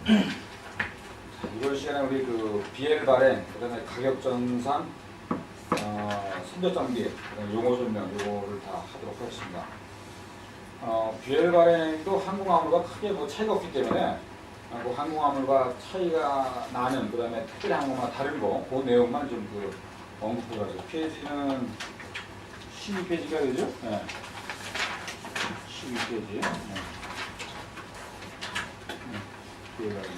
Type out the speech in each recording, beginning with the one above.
이번 시간에 우리 그 BL 발행, 그다음에 가격 정산, 선적 장비, 용어 설명 요거를 다 하도록 하겠습니다. BL 발행도 항공화물과 크게 뭐 차이가 없기 때문에 그 항공화물과 차이가 나는 그다음에 특별히 항공화물과 다른 거, 그 내용만 좀 그 언급해가지고 페이지는 12페이지가 되죠? 네. 12페이지. 네. BL 발행.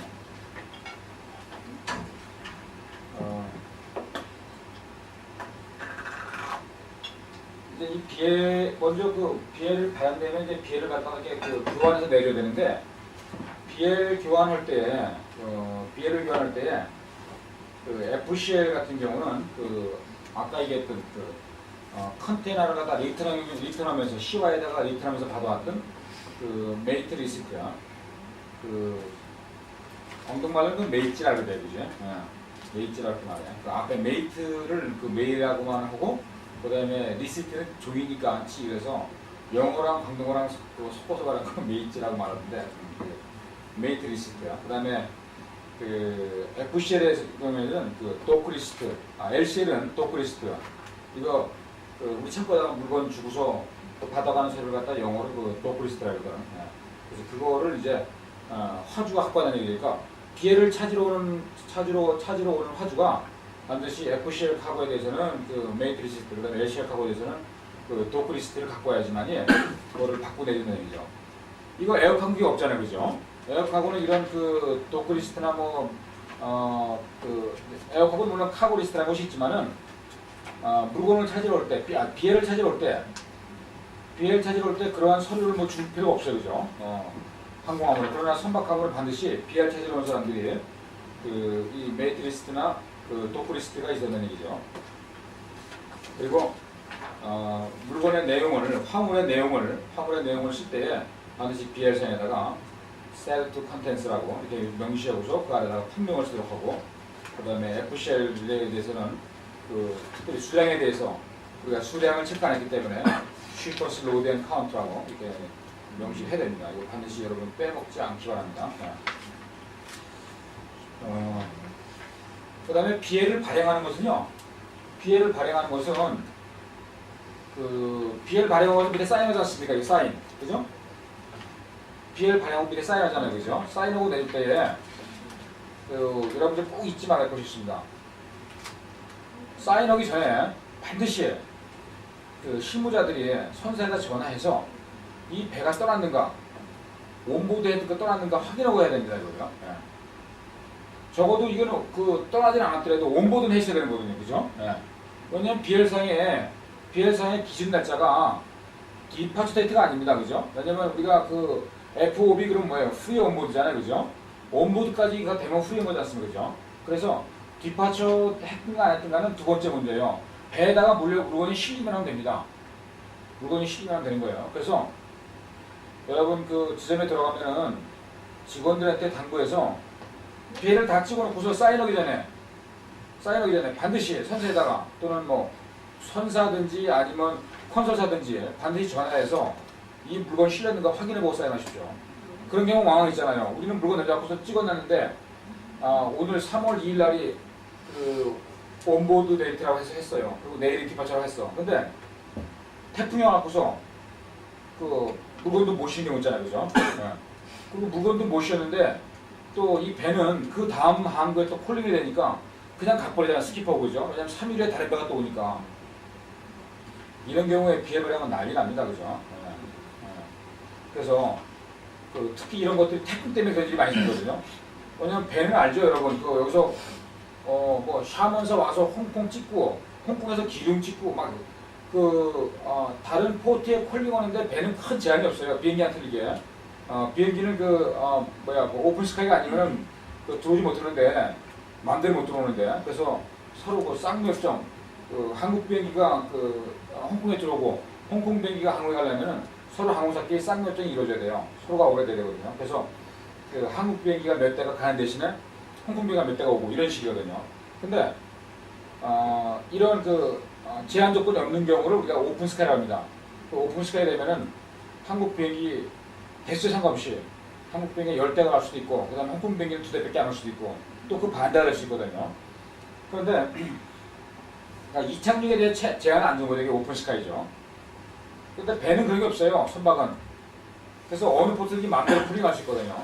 이제 이 BL 먼저 그 BL 발행되면 이제 BL을 갖다가 이렇게 그 교환해서 내줘야 되는데 BL 교환할 때 BL을 교환할 때 그 FCL 같은 경우는 그 아까 얘기했던 그 컨테이너를 갖다 리턴하면서 시와에다가 리턴하면서 받아왔던 그 메이트 리시트야. 그 광동말로는 그 메이트라고 그래, 그죠? 메이트라고 말해. 그 앞에 메이트를 그 메이라고만 하고, 그 다음에 리시트는 조이니까 않지. 그래서 영어랑 광동어랑 섞어서 말하는 건 메이트라고 말하는데, 메이트 리시트야. 그 다음에 그 FCL에서 보면은 그 도크 리시트, LCL은 도크 리시트야. 이거 그 우리 창고에다가 물건 주고서 받아가는 서류를 갖다 영어로 그 도크 리시트라고 그러거든. 그래서 그거를 이제 화주가 갖고 가는 얘기니까 BL을 찾으러 오는 화주가 반드시 FCL 카고에 대해서는 그 메이트 리시트, 그다음에 LCL 카고에 대해서는 그 도크 리시트를 갖고 와야지만이 그거를 받고 내주는 얘기죠. 이거 에어컨기 없잖아요, 그죠? 에어컨은 이런 그 도크 리시트나 그 에어컨은 물론 카고 리스트라는 것이 있지만은 물건을 찾으러 올 때, BL을 찾으러 올 때 그러한 서류를 뭐 줄 필요가 없어요, 그죠? 항공화물. 그러나 선박항공은 반드시 BL 찾으러 온 사람들이 그 이 메이트 리스트나 그 도크 리스트가 있었는 얘기죠. 그리고 물건의 내용을 화물의 내용을 쓸 때에 반드시 BL상에다가 Set to Contents라고 이렇게 명시하고서 그 아래다가 품명을 쓰도록 하고, 그 다음에 FCL에 대해서는 그 특별히 수량에 대해서 우리가 수량을 체크 안 했기 때문에 Shippers Load and Count라고 이렇게 명시해야 됩니다. 이거 반드시 여러분 빼먹지 않기 바랍니다. 그 다음에 BL을 발행하는 것은요. BL 발행하는 것은 그 BL 발행하고 밑에 사인하지 않습니까? 이 사인, 그죠? BL 발행하고 밑에 사인하잖아요, 그죠? 사인하고 낼 때에 여러분들 꼭 잊지 말아야 할 것이 있습니다. 사인하기 전에 반드시 그 실무자들이 선사에다 전화해서 이 배가 떠났는가, 온보드 헤드가 떠났는가 확인하고 해야 됩니다, 이거요. 적어도 이거는 그 떠나진 않았더라도 온보드는 했어야 되는 거거든요, 그죠? 왜냐면 BL상의 기준 날짜가 디파처 데이트가 아닙니다, 그죠? 왜냐면 우리가 그 FOB 그럼 뭐예요? 프리 온보드잖아요, 그죠? 온보드까지가 되면 프리인 거지 않습니까, 그죠? 그래서 디파처 했든가 안 했든가는 두 번째 문제예요. 배에다가 물건이 실리면 하면 됩니다. 물건이 실리면 하면 되는 거예요. 그래서 여러분 그 지점에 들어가면은 직원들한테 당부해서 BL을 다 찍어놓고서 사인하기 전에 반드시 선사에다가 또는 뭐 선사든지 아니면 컨설사든지 반드시 전화해서 이 물건 실렸는가 확인해보고 사인하십시오. 그런 경우 왕왕 있잖아요. 우리는 물건을 잡고서 찍어놨는데 오늘 3월 2일 날이 그 온보드 데이트라고 해서 했어요. 그리고 내일이 디파처라고 했어. 근데 태풍이 와갖고서 그 물건도 못 실는 경우 있잖아요, 그죠? 그리고 물건도 못 실었는데 또 이 배는 그 다음 항구에 또 콜링이 되니까 그냥 가버리잖아요, 스키퍼고, 그죠? 왜냐면 3일에 다른 배가 또 오니까. 이런 경우에 BL을 하면 난리 납니다, 그죠? 그래서 그 특히 이런 것들이 태풍 때문에 그런 일이 많이 생기거든요. 왜냐면 배는 알죠, 여러분. 그 여기서 뭐 샤먼서 와서 홍콩 찍고, 홍콩에서 기름 찍고 막 다른 포트에 콜링하는데 배는 큰 제한이 없어요. 비행기랑 틀리게. 비행기는 그 오픈 스카이가 아니면 들어오지 못하는데 마음대로 못 들어오는데, 그래서 서로 그 쌍몇점 한국 비행기가 홍콩에 들어오고 홍콩 비행기가 한국에 가려면은 서로 항공사끼리 쌍몇점이 이루어져야 돼요. 서로가 오게 되거든요. 그래서 그 한국 비행기가 몇 대가 가는 대신에 홍콩 비행기가 몇 대가 오고 이런 식이거든요. 근데 이런 제한 조건이 없는 경우를 우리가 오픈 스카이라고 합니다. 그 오픈 스카이 되면은 한국 비행기 개수에 상관없이 한국 비행기 10대가 갈 수도 있고, 그 다음에 홍콩 비행기는 2대밖에 안 올 수도 있고, 또 그 반대가 될 수 있거든요. 그런데 그러니까 이착륙에 대해 제한은 안 준 거죠. 이게 오픈 스카이죠. 근데 배는 그런 게 없어요. 선박은. 그래서 어느 포트든지 마음대로 풀링할 수 있거든요.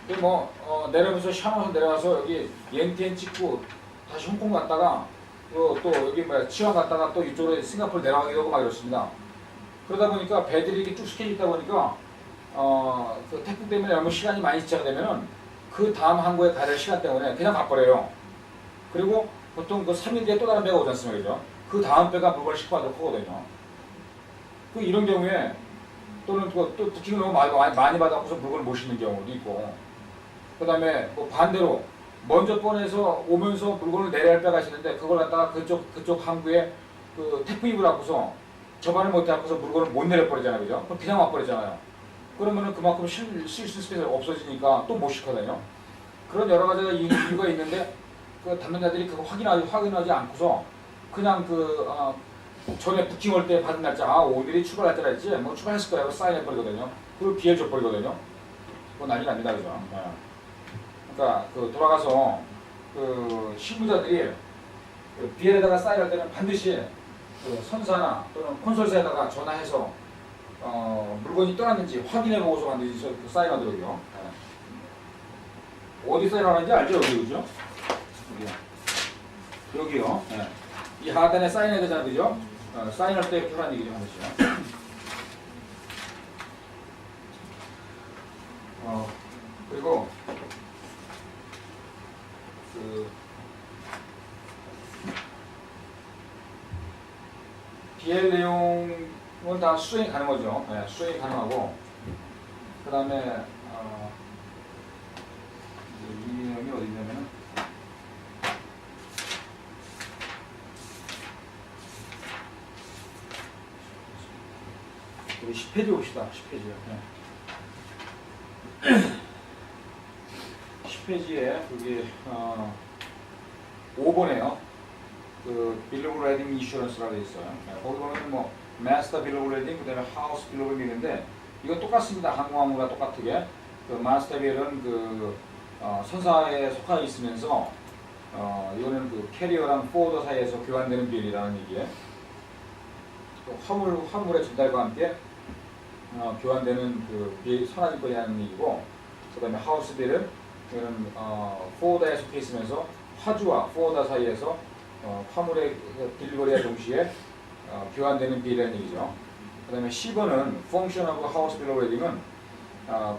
근데 뭐 내려오면서 샤워해서 내려와서 여기 옌티엔 찍고 다시 홍콩 갔다가 또 여기 뭐야 치앙 갔다가 또 이쪽으로 싱가포르 내려가기도 하고 막 이렇습니다. 그러다 보니까 배들이 이렇게 쭉 스케줄이 있다 보니까 그 태풍 때문에 너무 시간이 많이 지체가 되면은 그 다음 항구에 가야 될 시간 때문에 그냥 가버려요. 그리고 보통 그 3일 뒤에 또 다른 배가 오지 않습니까? 그 다음 배가 물건을 싣고 가도록 하거든요. 그 이런 경우에 또는 또 부팅을 너무 많이 받아서 물건을 못 싣는 경우도 있고, 그 다음에 뭐 반대로 먼저 뻔해서 오면서 물건을 내려야 할 배가 있는데 그걸 갖다가 그쪽 항구에 그 태풍이 불어갖고서 접안을 못해갖고서 물건을 못 내려버리잖아요. 그죠? 그럼 그냥 와버리잖아요. 그러면은 그만큼 쉴 수 있는 스페이스가 없어지니까 또 못 싣거든요. 그런 여러 가지가 이유가 있는데 그 담당자들이 그거 확인하지 않고서 그냥 전에 부팅 올 때 받은 날짜, 오늘이 출발 날짜라 했지, 뭐 출발했을 거야. 사인해버리거든요. 그걸 비해 줘버리거든요. 그건 난리 납니다. 그죠? 네. 그러니까 돌아가서 실무자들이 비엘에다가 사인할 때는 반드시 선사나 또는 콘솔사에다가 전화해서 물건이 떠났는지 확인해보고서 반드시 사인하도록요. 네. 어디 사인하는지 알죠? 여기, 그죠? 여기요. 네. 이 하단에 사인해야 되잖아요. 그죠? 사인할 때 이렇게 하라는 얘기죠. 반드시요. 그리고 BL 내용은 다 수행이 가는 거죠. 네, 수행이 가능하고, 그 다음에 이 내용이 어디 있냐면은 우리 10페이지 봅시다. 10페이지요. 네. 10페이지에 여기 5번에요. 빌 오브 레딩 이슈런스라고 되어 있어요. 거기 보면 뭐 마스터 빌 오브 레딩, 그다음에 하우스 빌 오브 레딩인데 이거 똑같습니다. 항공화물과 똑같게 마스터 빌은 선사에 속하여 있으면서 이거는 캐리어랑 포워더 사이에서 교환되는 빌이라는 얘기예요. 화물의 전달과 함께 교환되는 선화증권이라는 얘기고, 그다음에 하우스 빌은 이거는 포워더에 속해 있으면서 화주와 포워더 사이에서 화물의 딜리버리와 동시에 교환되는 빌이라는 얘기죠. 그 다음에 10번은 Function of House Bill of Lading은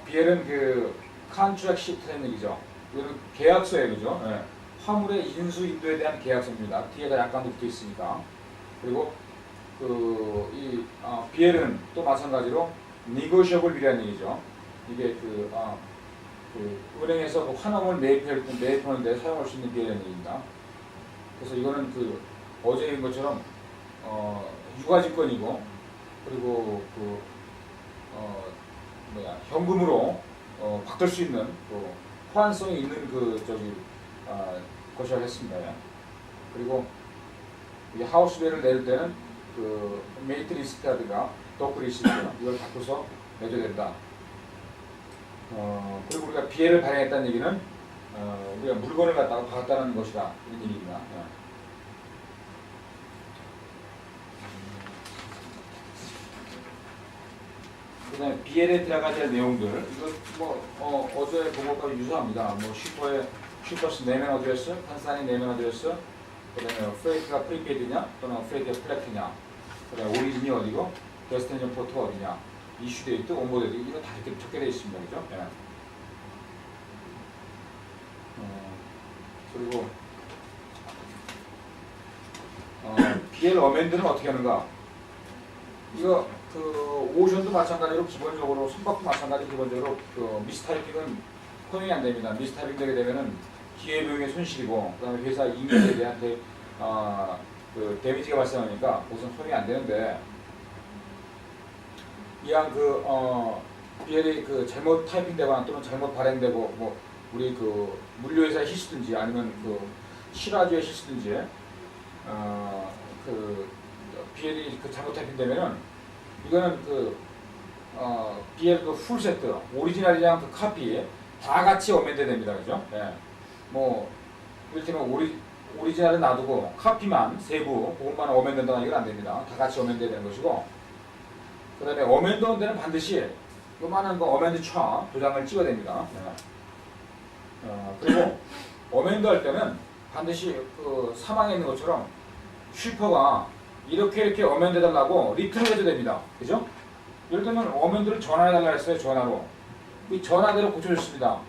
BL은 Contract Ship라는 얘기죠. 이거는 계약서예요. 그죠? 네. 화물의 인수 인도에 대한 계약서입니다. 뒤에가 약간 붙어 있으니까. 그리고 BL은 또 마찬가지로 Negotiable Bill이라는 얘기죠. 이게 은행에서 환원을 매입하는데 사용할 수 있는 빌이라는 얘기입니다. 그래서 이거는 어제 인 것처럼 유가증권이고, 그리고 현금으로 바꿀 수 있는 호환성이 있는 것이라고 했습니다. 그리고 이 하우스벨을 낼 때는 메이트 리스트라든가 더크 리스트 이걸 바꿔서 내줘야 된다. 그리고 우리가 비해를 발행했다는 얘기는 우리가 물건을 갖다가 받았다는 것이다, 이런 얘기입니다. 그 다음에 BL에 들어가야 될 내용들, 이거 어제 본 것과 유사합니다. 슈퍼스 네이밍 어드레스, 판사니 네이밍 어드레스, 그 다음에 프레이트가 프리페이드냐 또는 프레이트가 플랫이냐, 그 다음에 오리진이 어디고 데스티네이션 포트가 어디냐, 이슈 데이트, 온보드 데이트, 이거 다 이렇게 적게 되어 있습니다. 그죠? 그리고 BL 어멘드는 어떻게 하는가? 이거 오션도 마찬가지로 기본적으로 선박도 마찬가지로 기본적으로 미스타이핑은 허용이 안 됩니다. 미스타이핑 되게 되면은 기회비용의 손실이고, 그다음에 회사 이미지에 대한 데미지가 발생하니까 우선 허용이 안 되는데, 이왕 BL이 잘못 타이핑되거나 또는 잘못 발행되고 우리 물류회사의 실수든지 아니면 실화주의 실수든지 BL이 잘못 타이핑되면은 이거는 BL 그 풀 세트, 오리지널이랑 그 카피 다 같이 어멘드 됩니다. 그죠? 예. 뭐, 이를테면 오리지널은 놔두고 카피만 세부, 그것만 어멘드 된다는 이건 안 됩니다. 다 같이 어멘드 되는 것이고, 그 다음에 어멘드 온 데는 반드시 요만한 거 어멘드 차 도장을 찍어야 됩니다. 예. 그리고 어멘드 할 때는 반드시 그 사망에 있는 것처럼 슈퍼가 이렇게 어멘드 해달라고 리트를 해줘야 됩니다. 그죠? 예를 들면 어멘드를 전화해달라 했어요. 전화로. 이 전화대로 고쳐줬습니다.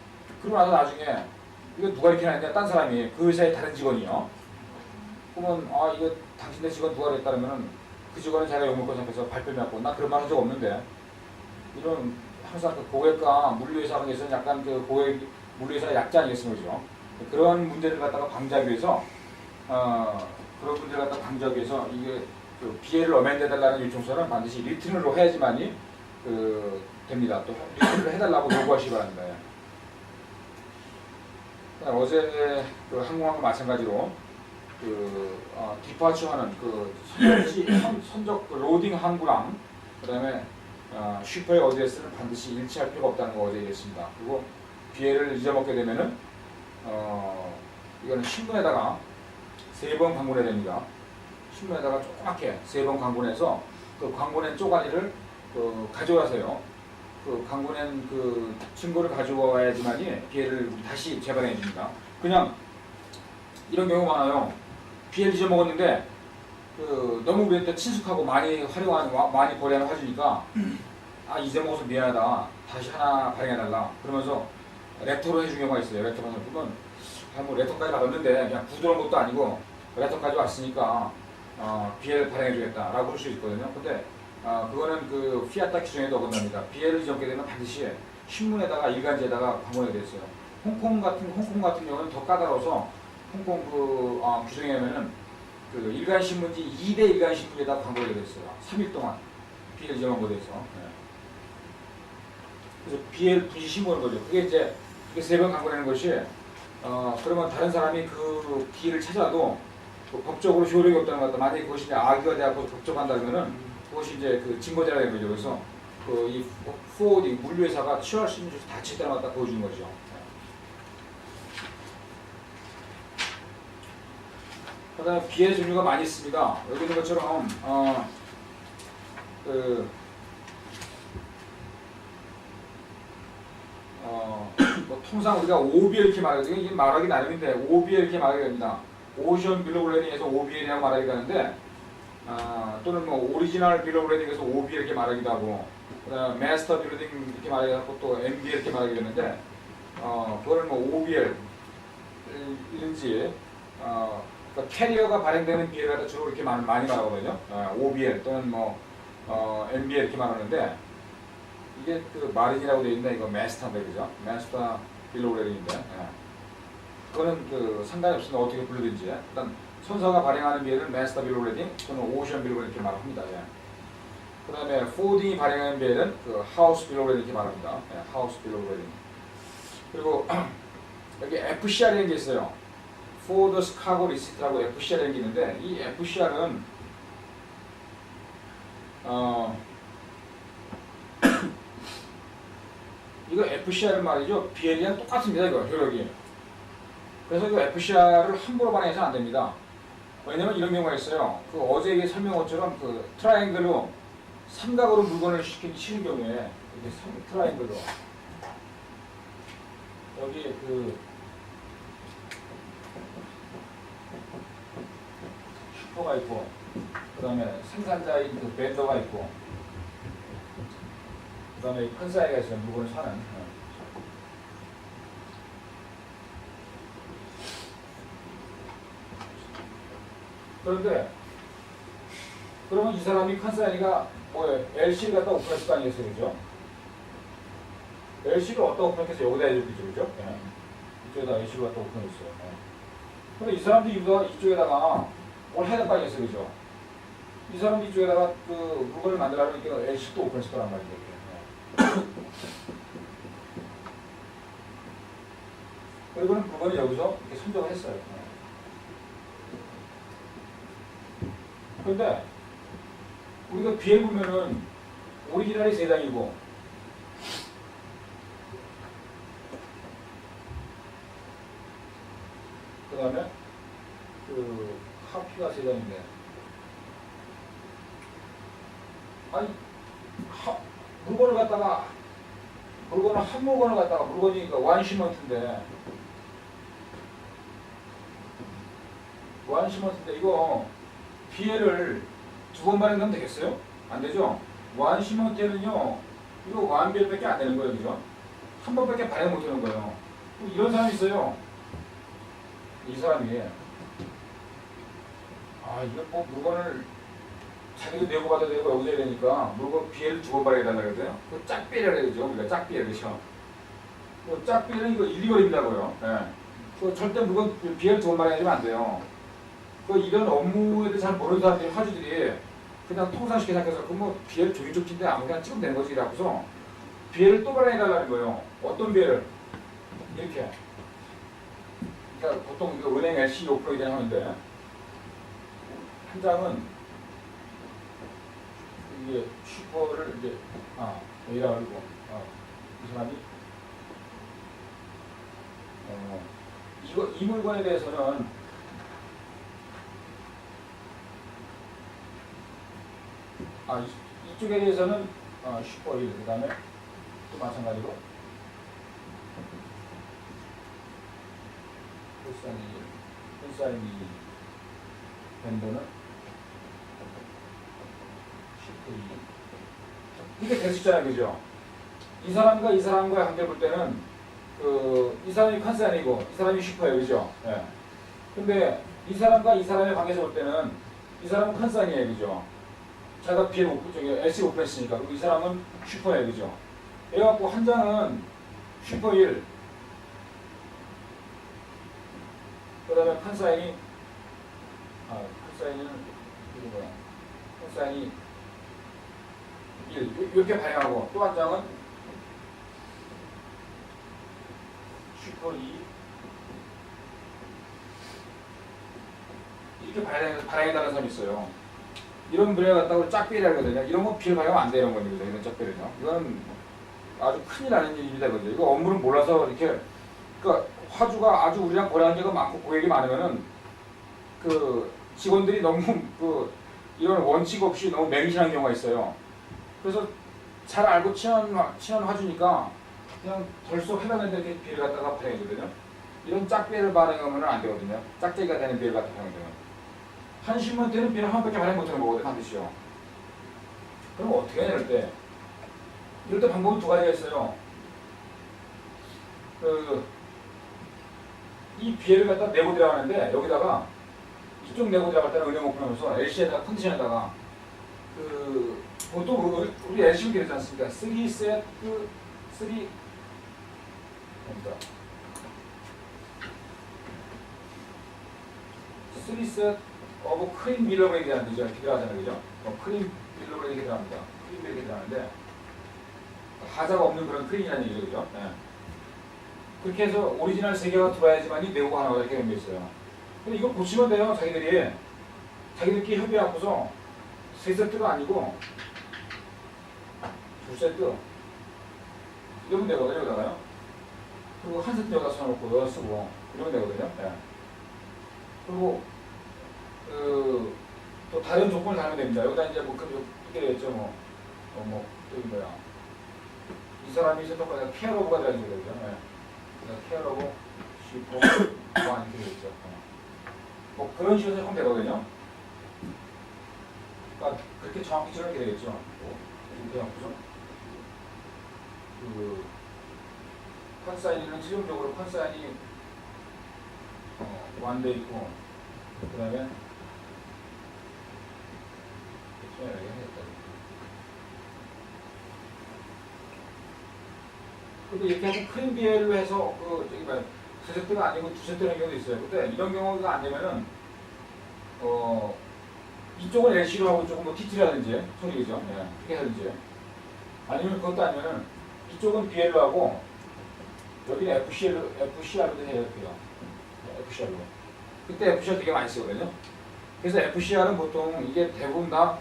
그러고 나서 나중에 이거 누가 이렇게 하는데 딴 사람이 그 회사의 다른 직원이요. 그러면 아 이거 당신네 직원 누가 그랬다 그러면은 그 직원은 자기가 욕먹고 생각해서 발뺌해갖고 나 그런 말 한 적 없는데 이런 항상 그 고객과 물류회사에서는 약간 그 고객 물류회사 약자 아니겠습니까? 그죠? 그런 문제를 갖다가 방지하기 위해서 그런 문제를 갖다가 방지하기 위해서 이게 그 BL을 어멘드해달라는 요청서는 반드시 리튼으로 해야지만이 됩니다. 또 리튼을 해달라고 요구하시기 바랍니다. 어제 그 항공하고 마찬가지로 디파처하는 그 선적 그 로딩 항구랑 그다음에 슈퍼의 어드레스는 반드시 일치할 필요가 없다는 거 어제 얘기했습니다. 그리고 BL을 잊어먹게 되면은 이거는 신문에다가 3번 광고내야 됩니다. 신문에다가 조그맣게 3번 광고내서 그 광고낸 쪼가리를 가져가세요. 그 광고낸 그 증거를 가져와야지만이 BL을 다시 재발해 줍니다. 그냥 이런 경우 많아요. BL 잊어먹었는데 너무 우리한테 친숙하고 많이 활용하는 많이 거래하는 화주니까 아 잊어먹어서 미안하다 다시 하나 발행해달라 그러면서 레터로 해준 경우가 있어요. 레터만 보면 뭐 레터까지 받았는데 그냥 부드러운 것도 아니고 레터까지 왔으니까 BL 발행해주겠다 라고 할 수 있거든요. 근데 그거는 그 피아타 규정에도 어긋납니다. BL을 잊어먹게 되면 반드시 신문에다가 일간지에다가 광고해야 됐어요. 홍콩 같은 경우는 더 까다로워서 홍콩 규정에 하면은 그 일간 신문지 2대 일간 신문지에다 광고를 했어요. 3일 동안 BL 잊어먹은 거에 대해서. 네. 그래서 BL 부지 신고하는 거죠. 그게 이제 3번 광고내는 것이 그러면 다른 사람이 그 기회를 찾아도 법적으로 효력이 없다는 것 같다. 만약에 그것이 이제 악의가 돼갖고 법적한다면은 그것이 이제 그 증거자가 되는 거죠. 그래서 이 포워딩 물류회사가 취할 수 있는 다 취했다는 것 갖다 보여주는 거죠. 그 다음에 BL 종류가 많이 있습니다. 여기 있는 것처럼 뭐 통상 우리가 OBL 이렇게 말하거든요. 이게 말하기 나름인데 OBL 이렇게 말하게 됩니다. 오션 빌 오브 레딩에서 OBL이라고 말하기도 하는데 또는 뭐 오리지널 빌 오브 레딩에서 OBL 이렇게 말하기도 하고 그다음 마스터 빌 레딩 이렇게 말하기도 하고 또 MBL 이렇게 말하게 되는데 그거는 뭐 OBL 이런지 그러니까 캐리어가 발행되는 BL을 갖다 주로 이렇게 많이 말하거든요. OBL 또는 뭐 MBL 이렇게 말하는데 이게 그 마린이라고 되어 있는데 이거 마스터인데 그죠? 마스터 빌 오브 레딩인데 그거는 그 상관이 없습니다. 어떻게 부르든지. 일단 선사가 발행하는 BL은 마스터 빌 오브 레딩 또는 오션 빌 오브 레딩 이렇게 말합니다. 그 다음에 포딩이 발행하는 BL은 그 하우스 빌 오브 레딩 이렇게 말합니다. 하우스 빌 오브 레딩. 그리고 여기 FCR이라는 게 있어요. Ford's Cargo Receipt.라고 FCR이라는 게 있는데 이 FCR은 이거 FCR은 말이죠. BL이랑 똑같습니다. 이거 효력이. 그래서 이거 FCR을 함부로 발행해서는 안 됩니다. 왜냐면 이런 경우가 있어요. 그 어제 설명한 것처럼 그 트라이앵글로 삼각으로 물건을 실은 경우에 이렇게 트라이앵글로 여기 그 슈퍼가 있고 그 다음에 생산자인 그 벤더가 있고 그 다음에 큰 사이가 있어요. 물건을 사는. 그런데 그러면 이 사람이 컨사이가 뭐예요? LC를 갖다 오픈했을 거 아니겠어요? 그죠? LC를 어디다 오픈해서 여기다 해줬겠죠? 그죠? 이쪽에다 LC를 갖다 오픈했어요. 근데 이 사람도 이쪽에다가 뭘 해야 될 거 아니겠어요? 그죠? 이 사람도 이쪽에다가 그 물건을 만들려면 LC도 오픈했을 거란 말이에요. 그리고는 물건을 여기서 이렇게 선정을 했어요. 그런데 우리가 BL 보면은 오리지널이 3장이고 그 다음에 그 카피가 3장인데 아니 물건을 갖다가 한 물건을 갖다가 물건이 완시먼트인데 이거 BL을 2번 발행하면 되겠어요? 안 되죠? 완시먼트에는요 이거 완비엘밖에 안 되는 거예요, 그죠? 한 번밖에 발행 못 하는 거예요. 이런 사람이 있어요. 이 사람이 이거 뭐 물건을 자기도 내고 받아도 되고 여기서 해야 되니까 물건 BL을 2번 발행해달라 그러대요. 그 짝비엘이라고 그러죠. 우리가 짝비엘, 그죠? 그 짝비엘은 이거 일리걸입니다고요. 예. 그 절대 물건 BL 2번 발행하면 안 돼요. 이런 업무에 대해 잘 모르는 사람들이 화주들이 그냥 통상식에 생각해서 뭐 BL 종이쪽지인데 아무나 찍으면 되는 거지 이라고서 BL을 또 발행해달라는 거예요. 어떤 BL을? 이렇게. 그러니까 보통 은행 LC 5% 이상 하는데 한 장은 이게 슈퍼를 이제 여기다 걸고 이 사람이 이 물건에 대해서는 이쪽에 대해서는 슈퍼 1, 그 다음에 또 마찬가지로 콘사인이 밴더는 슈퍼 2. 이게 됐었잖아요, 그죠? 이 사람과의 관계를 볼 때는 이 사람이 콘사인이고 이 사람이 슈퍼예요, 그죠? 예. 근데 이 사람과 이 사람의 관계에서 볼 때는 이 사람은 콘사인이에요, 그죠? 자기가 BL LC 오픈했으니까. 그리고 이 사람은 슈퍼예요, 그죠? 그래갖고 한 장은 슈퍼 1, 그 다음에 칸사인이 칸사인이 1 이렇게 발행하고 또 한 장은 슈퍼 2 이렇게 발행해달라는 사람이 있어요. 이런 분야 갖다가 짝비라고 하거든요. 이런 건 BL 발행하면 안 되는 겁니다. 이런 짝비는요. 이건 아주 큰일 나는 일입니다. 그죠? 이거 업무를 몰라서 이렇게, 그러니까 화주가 아주 우리랑 거래한 적가 많고 고객이 많으면은 직원들이 너무 이런 원칙 없이 너무 맹신한 경우가 있어요. 그래서 잘 알고 친한 화주니까 그냥 덜썩 해당되는 이렇게 BL 갖다가 발행하거든요. 이런 짝비를 발행하면 안 되거든요. 짝대기가 되는 BL 갖다 발행하면. 한 신문때는 BL 한 번밖에 발행 못하는 거거든요, 반드시요. 그럼 어떻게 해야 될 때? 이럴 때 방법은 2가지가 있어요. 이 BL을 갖다 내고 들어가는데 여기다가 이쪽 내고 들어갈 때는 은행 오픈하면서 LC에다가 컨디션에다가 보통 우리 LC는 그러지 않습니까? 3셋 3셋 오브 크림 밀러브레이드라는 거죠. 이렇게 들어가잖아요, 그죠? 크림 밀러브레이드 이렇게 들어갑니다. 크림 이렇게 들어가는데 하자가 없는 그런 크림이라는 얘기죠, 그죠? 네. 그렇게 해서 오리지널 3개가 들어야지만이 내고 하나가 이렇게 되어 있어요. 근데 이거 보시면 돼요, 자기들끼리 협의하고서 3세트가 아니고 2세트 이러면 되거든요, 여기다가요. 그리고 한 세트 여기다 써놓고 여기다 쓰고 이러면 되거든요. 네. 그리고 또 다른 조건을 달면 됩니다. 여기다 이제 이렇게 되겠죠, 여기 이 사람이 선택받아 케어러브가 들어가야 되거든요. 네. 케어러브 슈퍼 1 이렇게 되겠죠. 그런 식으로 하면 되거든요. 그러니까 그렇게 정확히 이렇게 되겠죠. 이렇게 해놓고서 컨사인은 최종적으로 컨사인이 완돼 있고 그 다음에 근데 이렇게 해서 큰 BL로 해서 세 세트가 아니고 2세트라는 경우도 있어요. 근데 이런 경우가 안 되면은 이쪽은 LC로 하고 이쪽은 TT라든지 소리죠. 예, 그렇게 하든지 아니면 그것도 아니면은 이쪽은 BL로 하고 여기는 FCR로 해야 돼요. FCR로. 그때 FCR 되게 많이 쓰거든요. 그래서 FCR은 보통 이게 대부분 다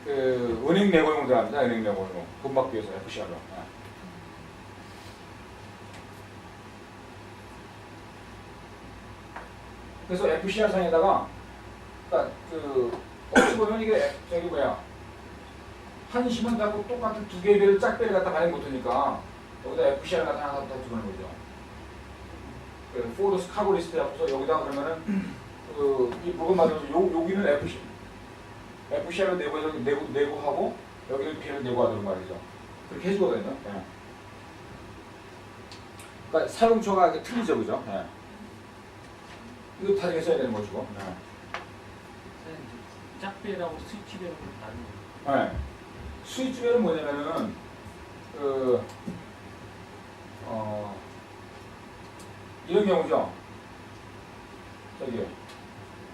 그 은행 내고용 들어갑니다. 은행 내고용. 돈 받기 위해서 FCR로. 그래서 FCR 상에다가 그러니까 그 어찌 보면 이게 저기 뭐야 한심은 갖고 똑같은 두 개의 배를 짝배를 갖다 발행 못하니까 여기다 FCR 갖다 하나 더 주는 거죠. 그 포르스 카고리스트 앞에서 여기다 그러면은 이 물건 맞으면서 여기는 FCR로 내고 하고 여기는 B를 내고 하도록 말이죠. 그렇게 해주거든요. 예. 그러니까 사용처가 이렇게 틀리죠, 그죠? 예. 이거 다 써야 되는 것이고. 예. 짝배라고 스위치배라고 다른 거. 네. 스위치배는 뭐냐면은 이런 경우죠. 저기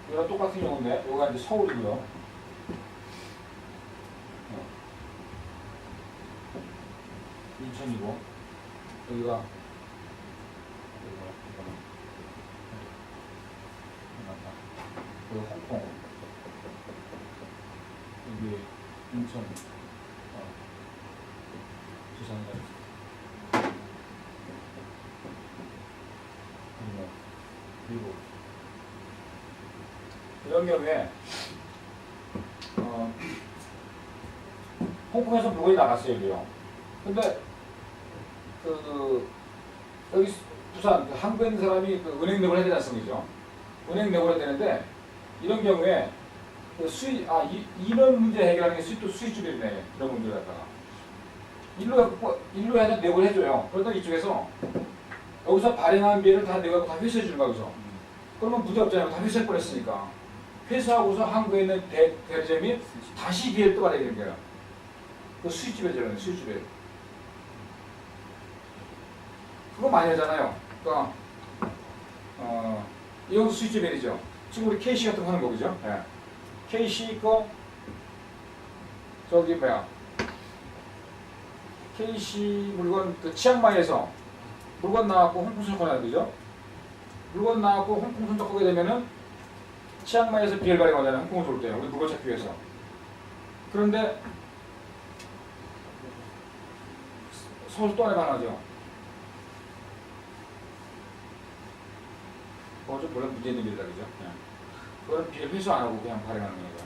이거랑 똑같은 경우인데 여기가 이제 서울이고요. 인천이고 여기가 여기 홍콩 여기 인천 부산가 미국 이런 경우에 홍콩에서 물건이 나갔어요, 여기요. 근데 여기 부산 한국에 있는 사람이 은행 내고를 해야 되지 않습니까? 은행 내고를 해야 되는데 이런 경우에 이런 문제 해결하는 게 수익주배네. 이런 문제를 갖다가 일로 해서 내고를 해줘요. 그러다 이쪽에서 여기서 발행한 비를 다 내고 다 회수해 주는 거야, 여기서. 그러면 문제 없잖아요. 다 회수해 버렸으니까. 회수하고서 한국에 있는 대리점이 다시 비를 또 발행해 되는 거야. 그 수익주배잖아요, 수익주배. 그거 많이 하잖아요. 그러니까 이것도 수익주배이죠. 지금 우리 KC 같은 거 하는 거 그죠? 예. KC 거 저기 뭐야? KC 물건 그 치앙마이에서 물건 나왔고 홍콩 선적하는 거죠? 물건 나왔고 홍콩 선적하게 되면은 치앙마이에서 비엘 발행하잖아요. 홍콩을 쏠 때 우리 물건 찾기 위해서. 그런데 서울 또 하나 발행하죠. 그거 좀 물론 문제 있는 일이다 그죠? 네. 그거는 비엘 회수 안 하고 그냥 발행하는 거예요.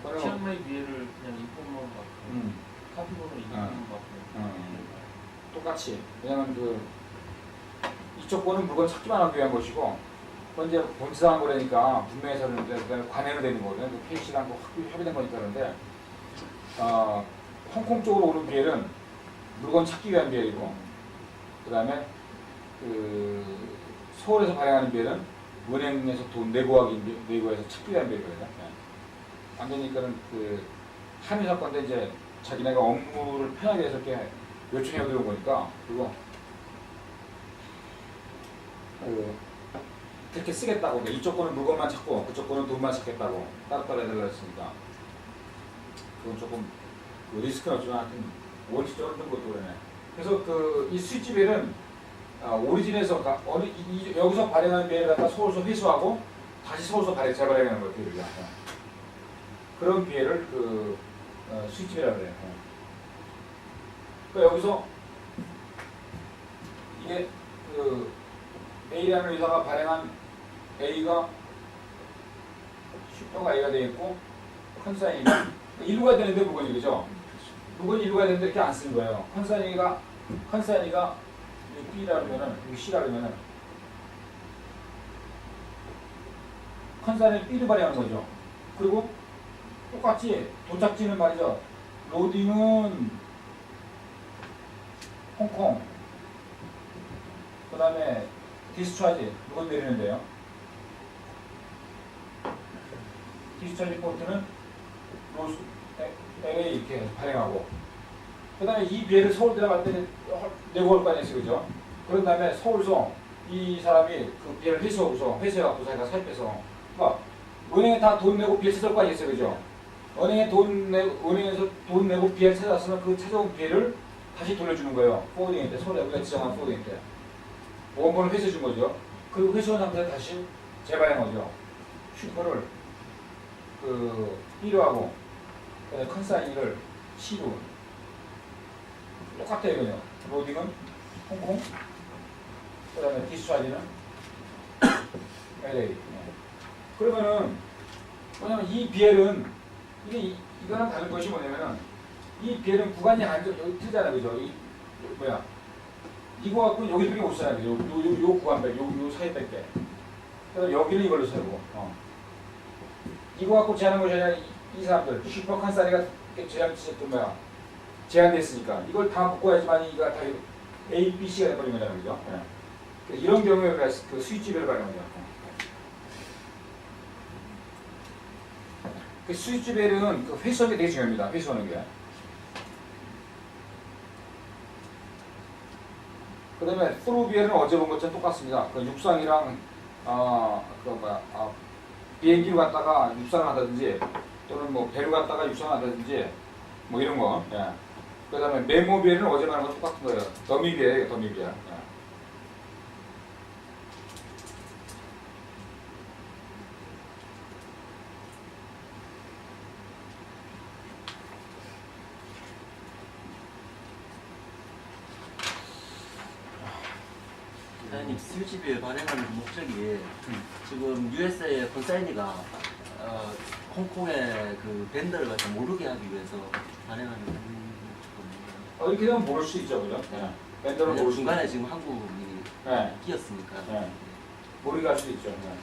네. 치앙마이 비엘을 그냥 인포만 받고 카피본으로 인포만 받고 똑같이. 왜냐면 이쪽 거는 물건 찾기만 하기 위한 것이고 그건 이제 본사한 거라니까 분명해서는 관해는 되는 거거든요. KC랑 협의된 거니까 그런데 홍콩 쪽으로 오는 비엘은 물건 찾기 위한 비엘이고 그 다음에 서울에서 발행하는 비엘은 은행에서 돈 내고해서 찾기 위한 비엘이거든요. 안 되니까는 한일 사건인데 이제 자기네가 업무를 편하게 해서 이렇게 요청해 들어온 거니까 그리고 그렇게 쓰겠다고 이쪽 거는 물건만 찾고 그쪽 거는 돈만 찾겠다고 따로따로 해달라 했으니까 그건 조금 리스크는 없지만 하여튼 원칙적으로 좀 것도 그러네. 그래서 이 수입집에는 오리진에서 여기서 발행한 비를 갖다 서울서 회수하고 다시 서울서 재발행하는 거예요. 비를. 그런 비해를 수입집이라고 그래요. 그러니까 여기서 이게 A라는 의사가 발행한 A가 슈퍼가 A가 되어 있고 컨사인이가 일로 가야 되는데 물건이 그죠? 물건이 일로 가야 되는데 이렇게 안 쓰는 거예요. 컨사인이가 B라 그러면은 여기 C라 그러면은 컨사인이 B를 발행하는 거죠. 그리고 똑같이 도착지는 말이죠. 로딩은 홍콩, 그 다음에 디스차지 물건 내리는데요. 디스차지 포트는 LA 이렇게 발행하고 그 다음에 이 비엘을 서울 들어갈 때 내고 올 거 아니에요, 그죠? 그런 다음에 서울서 이 사람이 그 비엘을 회수해갖고 자기가 사입해서 그러니까 은행에 다 돈 내고 비엘 찾을 거 아니겠어요, 그죠? 은행에서 돈 내고 비엘 찾았으면 그 찾아온 비엘을 다시 돌려주는 거예요. 포워딩 때, 서울에 우리가 지정한 포워딩 때. 원본을 회수해 준 거죠. 그리고 회수한 상태에 다시 재발행 거죠. 슈퍼를 B로 하고 그다음에 컨사인을 C로 똑같아요. 이거요. 로딩은 홍콩, 그다음에 디스차지는 LA. 그러면은 뭐냐면 이 BL은 이거랑 다른 것이 뭐냐면은 이 BL은 구간이 안쪽 여기 틀잖아, 그죠? 뭐야? 이거 갖고 여기밖에 못 써야 돼. 요 구간 백, 요 사이밖에. 그래서 여기는 이걸로 세고. 이거 갖고 제한한 것이 아니라 이 사람들 슈퍼 컨사리가 제한됐으니까 이걸 다 묶어야지만 이가 다 A, B, C가 돼버린 거잖아요, 그죠? 네. 이런 경우에 그 스위치별을 발휘하는 거죠. 그 스위치별은 그 회수하는 게 되게 중요합니다. 회수하는 게. 그 다음에 프로비엘은 어제 본 것처럼 똑같습니다. 그 육상이랑 비행기로 갔다가 육상을 한다든지 또는 뭐 배로 갔다가 육상을 한다든지 뭐 이런 거. 예. 그 다음에 메모비엘은 어제 말한 거 똑같은 거예요. 더미비엘이에요. 더미비엘. 예. 사장님 스위치비에 발행하는 목적이 지금 USA의 컨사인이가 홍콩의 그 밴더를 갖다 모르게 하기 위해서 발행하는 목적입니다. 이렇게 되면 모를 수 있죠, 그죠? 예. 밴더를 모를 수 중간에 있죠. 지금 한국이 네. 끼었으니까. 네. 모르게 할 수 있죠. 네.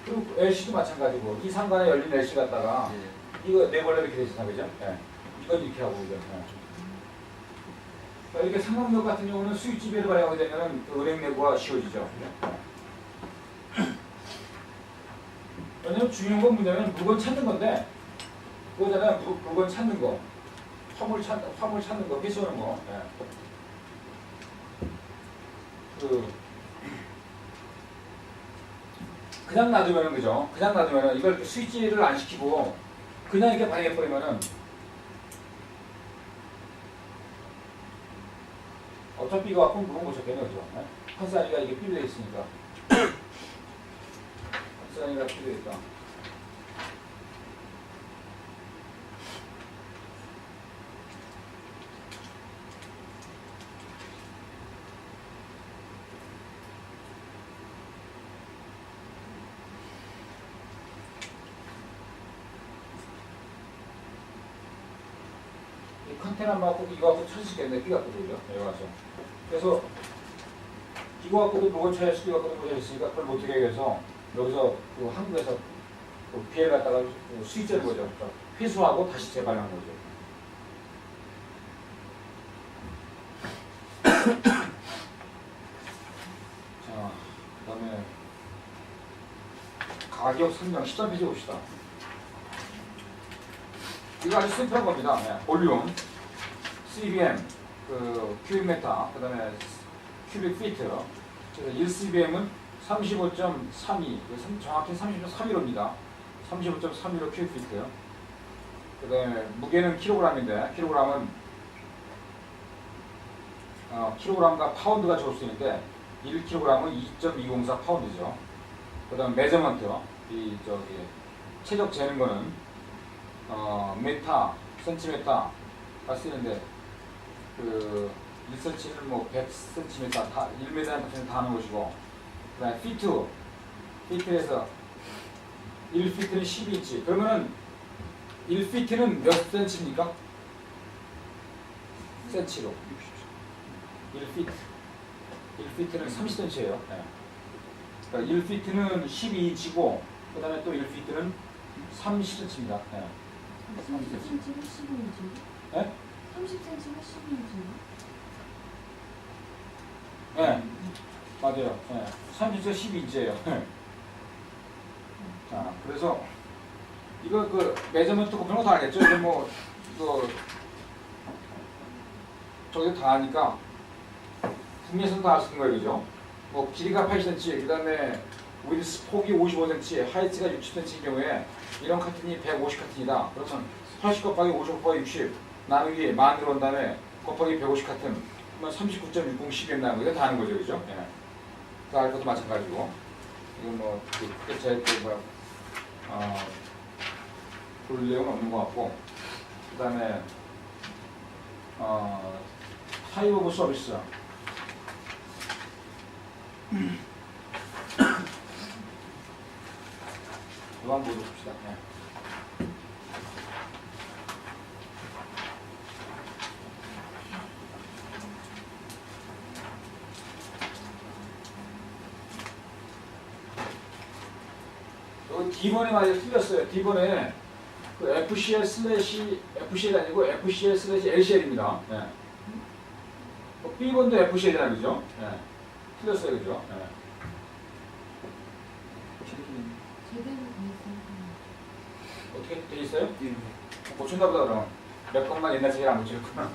그리고 LC도 마찬가지고 이 상단에 열린 LC 갖다가 이거 네 벌레 이렇게 되잖아, 그죠? 예. 이건 이렇게 하고 그죠? 예. 이렇게 상업역 같은 경우는 수입지배를 발행하게 되면 그 은행 내부가 쉬워지죠. 왜냐면 중요한 건 뭐냐면 물건 찾는 건데, 그거잖아요. 물건 찾는 거. 화물 찾는 거, 회수하는 거. 예. 그냥 놔두면은, 그죠? 그냥 놔두면은 이걸 스위치를 안 시키고 그냥 이렇게 발행해버리면은 어차피 이거 갖고 물건 못 찾겠네, 그죠? 컨사이가 이게 필요해 있으니까. 컨사이가 필요해 있다. 이 컨테이너 맞고 이거 갖고 찾으시겠네, 삐 갖고 그죠? 여기 와서. 그래서 이거 갖고도 물건 찾을 수 있고 못 찾았으니까 그걸 못하게 해서 여기서 그 한국에서 그 BL 갖다가 수입제를 거죠. 그러니까 회수하고 다시 재발행하는 거죠. 자, 그 다음에 가격 설명 시점 페이지 봅시다. 이거 아주 심플한 겁니다. 네. 볼륨, CBM, 그 큐빅 메타, 그 다음에 큐빅 피트. 그래서 1CBM은 35.32, 정확히 30.31호입니다. 35.31호 큐빅 피트. 그 다음에 무게는 킬로그램인데, 킬로그램은 킬로그램과 파운드가 적을 수 있는데 1kg은 2.204 파운드죠. 그 다음 메저먼트, 체적 재는 거는 메타, 센티메타가 쓰이는데 그 1cm는 뭐 100cm 다 1m는 다 하는 것이고, 그 다음에 피트에서 1피트는 12인치. 그러면은 1피트는 몇 센치입니까? 센치로 1피트는 30cm예요. 네. 그러니까 1피트는 12인치고 그 다음에 또 1피트는 30cm입니다. 네. 30cm가 12인치? 네? 30cm가 12인치인가? 네, 맞아요. 네. 30cm 12인치예요. 자, 그래서 이거 그 메저먼트 곱하는 거 다 알겠죠? 이게 뭐 저기도 다 하니까 국내에서도 다 할 수 있는 거예요, 그죠? 뭐 길이가 80cm, 그 다음에 위드 폭이 55cm, 하이트가 60cm인 경우에 이런 카튼이 150카튼이다. 그러면 80 곱하기 50 곱하기 60 나누기 만 들어온 다음에 곱하기 150 카튼 그러면 39.60 CBM 나오는 거 이거 다 하는 거죠, 그죠? 예. 그 알 것도 마찬가지고 이건 뭐 그게 제일 볼 내용은 없는 것 같고, 그 다음에 타입 오브 서비스. 이거 한번 보여줍시다. 네. 여기 D번에 많이 틀렸어요. D번에 그 FCL 슬래시 FCL이 아니고 FCL 슬래시 LCL입니다. 네. B번도 FCL이라는 거죠. 네. 틀렸어요, 그죠? 네. 제대로 돼 있어요. 어떻게 돼 있어요? 예. 고친다 보다 그럼. 몇 건만 옛날 책을 안 고쳤구나.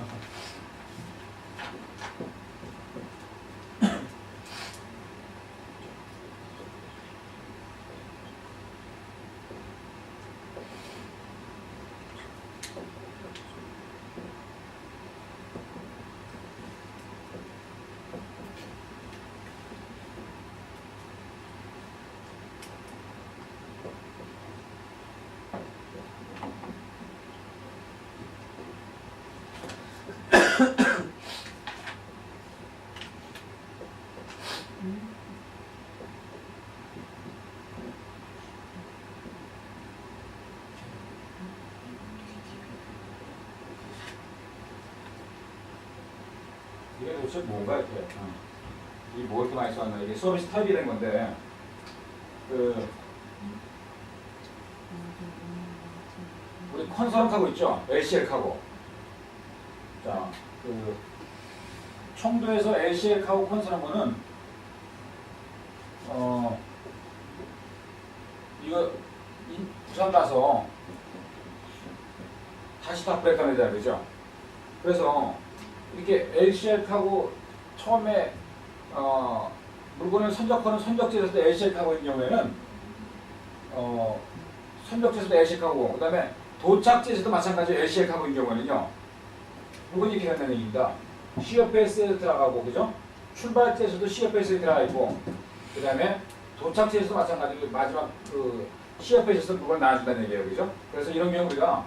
이게 도대체 뭔가 이렇게 이게 뭐 이렇게 많이 써놨나. 이게 서비스 타입이라는 건데 그 우리 컨설하고 있죠. LCL하고. 자, 그 청도에서 LCL하고 컨설한 거는 이거 부산 가서 다시 다 브레이크하는 데야, 그죠? 그래서 이렇게 LCL하고 처음에 물건을 선적하는 선적지에서도 LCL하고 있는 경우에는 선적지에서도 LCL하고 그 다음에 도착지에서도 마찬가지로 LCL하고 있는 경우에는요 물건이 이렇게 된다는 얘기입니다. CFS에 들어가고 그죠? 출발지에서도 CFS에 들어가 있고 그 다음에 도착지에서도 마찬가지로 마지막 그 CFS에서 물건을 나눠준다는 얘기예요, 그죠? 그래서 이런 경우 우리가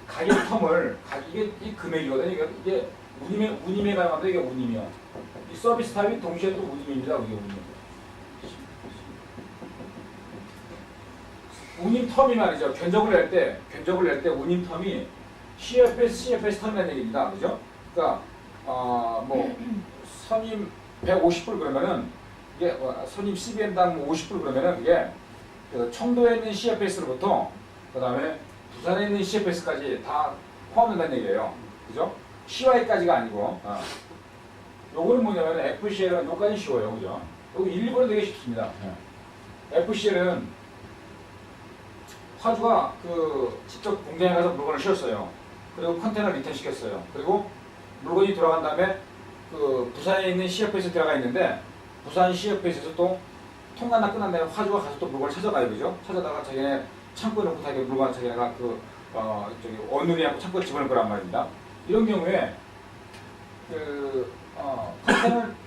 가격 텀을 이게 이 금액이거든요. 이게 운임에 가는데 이게 운임이요. 이 서비스 타입이 동시에 또 운임입니다. 이게 운임. 운임 텀이 말이죠. 견적을 낼 때 운임 텀이 CFS 텀이라는 얘기입니다. 그죠? 그러니까 뭐 선임 150불 그러면은 이게 선임 CBM당 50불 그러면은 이게 그 청도에 있는 CFS로부터 그 다음에 부산에 있는 CFS까지 다 포함된다는 얘기예요. 그죠? CY까지가 아니고 요거는 뭐냐면 FCL은 요까지 쉬워요. 그죠? 요거 1, 2번은 되게 쉽습니다. FCL은 화주가 그 직접 공장에 가서 물건을 실었어요. 그리고 컨테이너를 리턴 시켰어요. 그리고 물건이 들어간 다음에 그 부산에 있는 CFS에 들어가 있는데 부산 CFS에서 또 통관 다 끝난 다음에 화주가 가서 또 물건을 찾아가요. 그죠? 찾아다가 자기네 창고에 놓고 자기 물건 자기네가 그 저기 원룸이하고 창고에 집어넣을 거란 말입니다. 이런 경우에 그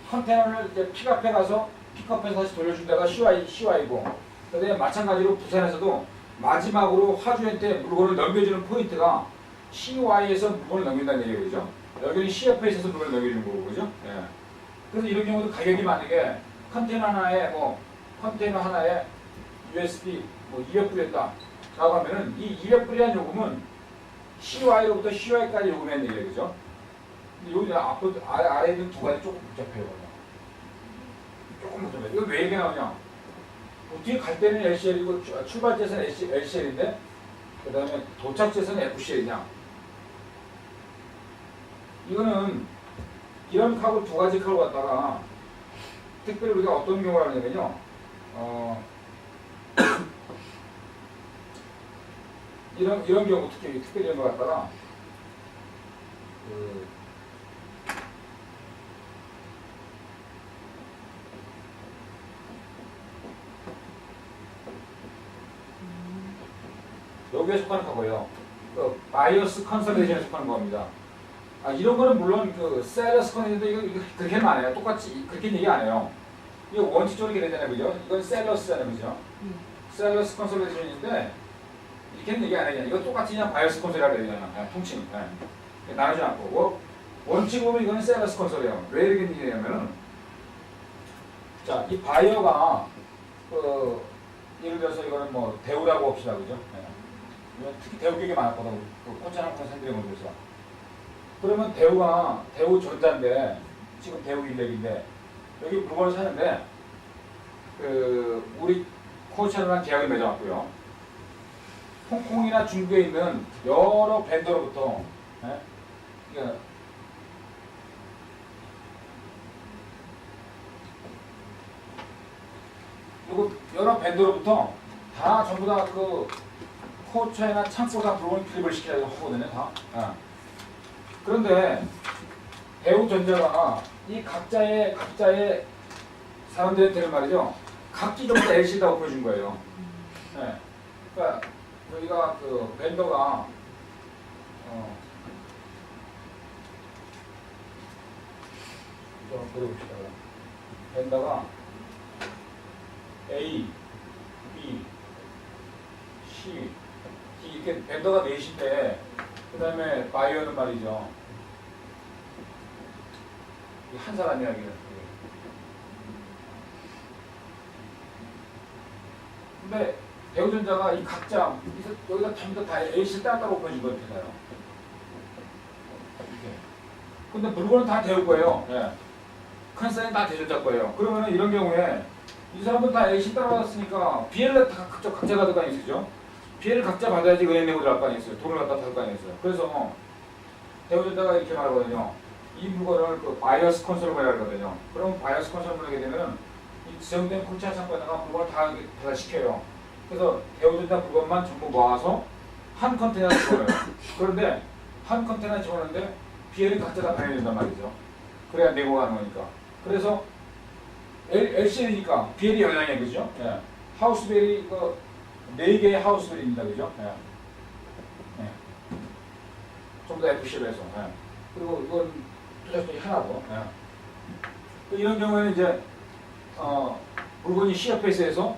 컨테이너를 이제 픽업해 가서 픽업해서 다시 돌려준 데가 CY고 그다음에 마찬가지로 부산에서도 마지막으로 화주한테 물건을 넘겨주는 포인트가 CY에서 물건을 넘긴다는 얘기예요, 그죠? 여기는 CFS에서 물건을 넘겨주는 거고, 그죠? 예. 그래서 이런 경우도 가격이 만약에 컨테이너 하나에 USB 뭐 200불이었다 라고 하면은 이 200불이라는 요금은 CY로부터 CY까지 요금이라는 얘기예요, 그죠? 근데 여기 앞으로 아래에 있는 두 가지 조금 복잡해요. 조금 복잡해요. 이거 왜 이렇게 나오냐? 뒤에 갈 때는 LCL이고 출발지에서는 LCL인데 그 다음에 도착지에서는 FCL이냐? 이거는 이런 카고 두 가지 카고 갖다가 특별히 우리가 어떤 경우를 하냐면요. 이런 경우 특별히 이런 거 갖다가 여기에 속하는 거고요. 그 바이어스 컨설레이션에 속하는 겁니다. 이런 거는 물론 그 셀러스 컨설레이션인데 이거 그렇게는 안 해요. 똑같이 그렇게 얘기 안 해요. 이거 원칙적으로 이렇게 되잖아요, 그죠? 이건 셀러스잖아요, 그죠? 셀러스 컨설레이션인데 이렇게는 얘기 안 하잖아. 이거 똑같이 그냥 바이어스 콘솔이라고 해야 되잖아. 그냥 통칭. 예. 나누지 않고. 원칙으로 보면 이거는 세러스 콘솔이에요. 왜 이렇게 얘기하냐면은, 자, 이 바이어가, 예를 들어서 이거는 뭐, 대우라고 합시다. 그죠? 예. 특히 대우 격이 많았거든. 그 꽂아놓고 생들이 건드려서. 그러면 대우 전자인데, 지금 대우 인력인데, 여기 물건을 사는데, 우리 코처랑 계약을 맺어왔고요. 홍콩이나 중국에 있는 여러 벤더로부터, 예? 그리고 여러 벤더로부터 다 전부 다 그 코처나 창고다 물건 필립을 시키려고 하거든요, 다. 예. 그런데 대우전자가 이 각자의 사람들한테는 말이죠. 각기 전부 다 LC다 보여준 거예요. 네. 그러니까 저희가 그 벤더가 좀 그려봅시다. 벤더가 A, B, C, D 이렇게 벤더가 넷인데 그 다음에 바이어는 말이죠. 한 사람이야 이게. 근데 대우전자가 이 각자 여기다 전부 다 A씨 따로 보여준 거잖아요. 이렇게. 근데 물건은 다 대우 거예요. 예. 컨사인 다 대전자 거예요. 그러면은 이런 경우에 이 사람들 다 A씨 따라왔으니까 BL을 다 각자 받을 거 아니겠죠? BL을 각자 받아야지 은행 내고 들어갈 거 아니겠어요? 돈을 갖다 받을 거 아니겠어요? 그래서 대우전자가 이렇게 말하거든요. 이 물건을 그 바이어스 컨설을 해야 하거든요. 그럼 바이어스 컨설을 하게 되면 이 지정된 콜차 창고에다가 물건을 다 배달시켜요. 그래서 대우전자 물건만 전부 모아서 한 컨테이너에 집어넣어요. 그런데 한 컨테이너에 집어넣는데 BL이 각자 다 반영이 된단 말이죠. 그래야 내고 가는 거니까. 그래서 LCL이니까 BL이 영향이 그죠? 예. 하우스벨이 이거 4개의 하우스벨입니다. 그죠? 예. 예. 전부 다 FC로 해서. 예. 그리고 이건 투자수이 하나고. 예. 이런 경우에는 이제 물건이 C협회에서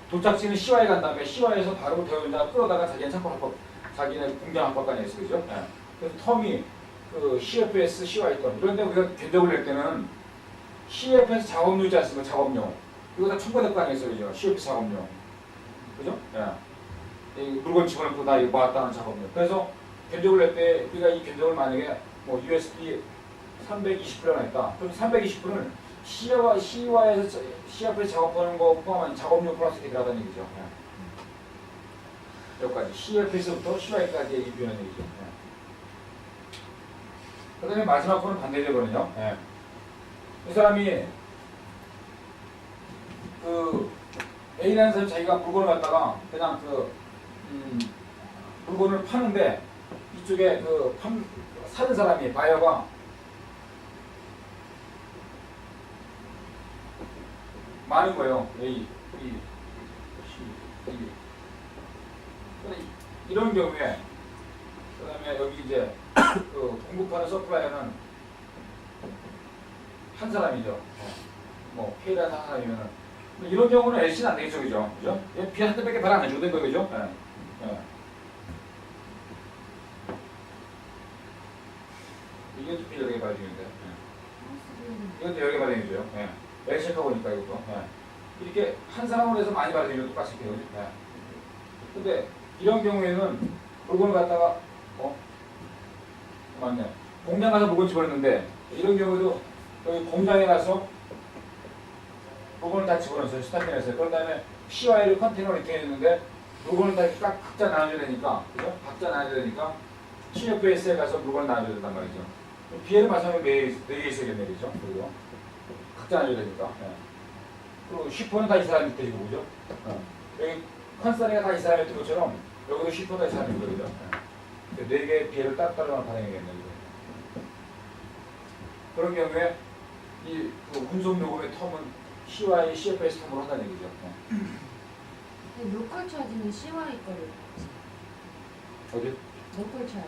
도착지는 CY에 간 다음에 CY에서 바로 대우전자가 끌어다가 자기네 창고 자기네 공장 한박간에 있어. 그죠? 예. 그래서 텀이 그 CFS, CY 텀. 그런데 우리가 견적을 낼 때는 CFS 작업료 있지 않습니까? 작업료. 이거 다 첨부될 거 아니겠어요? 그죠? CFS 작업료. 그죠? 예. 이 물건 집어넣고 다 이거 모았다는 작업료. 그래서 견적을 낼 때 우리가 이 견적을 만약에 뭐 USB 320%가 있다. 그럼 320%는 CY에서 CFS 작업하는 거 포함한 작업료 플러스 이렇게 들어가다는 얘기죠. 예. 여기까지. CFS부터 CY까지 얘기 표현하는 얘기죠. 예. 그 다음에 마지막 거는 반대되거든요. 예. 이 사람이 그 A라는 사람이 자기가 물건을 갖다가 그냥 물건을 파는데 이쪽에 사는 사람이 바이어가 많은 거예요. A, B, C, D. 이런 경우에 그 다음에 여기 이제 그 공급하는 서플라이어는 한 사람이죠. 뭐 K라는 한 사람이면은 이런 경우는 LC는 안 되겠죠, 그죠? 그죠? B 한 대밖에 발 안 해주고 된 거예요, 그죠? 예. 예. 이것도 B 여러 개 발행인데. 예. 이것도 여러 개 발행이죠. 예. LC가 보니까 이것도. 예. 이렇게 한 사람으로 해서 많이 발행이죠, 똑같이 돼요. 예. 근데 이런 경우에는 물건을 갖다가 맞네. 공장 가서 물건 집어넣는데 이런 경우도 여기 공장에 가서 물건을 다 집어넣었어요. 스타팅했어요. 그런 다음에 CY를 컨테이너로 이렇게 했는데 물건을 다 각자 나눠줘야 되니까, 그죠? 각자 나눠줘야 되니까 CFS에 가서 물건을 나눠줘야 된단 말이죠. BL을 마찬가지로 4개 있어야겠네, 그죠? 그리고 각자 나눠줘야 되니까. 예. 그리고 슈퍼는 다 이 사람이 밑에 지고, 그죠? 여기 컨사리가 다 이 사람이 있던 것처럼 여기도 슈퍼가 이 사람이 있는 거죠. 4개의 BL을 따로따로 발행해야겠네, 그죠? 그런 경우에 이 운송 요금의 텀은 CY, CFS 텀으로 한다는 얘기죠. 로컬 차지는 CY 거를 어디? 로컬 차지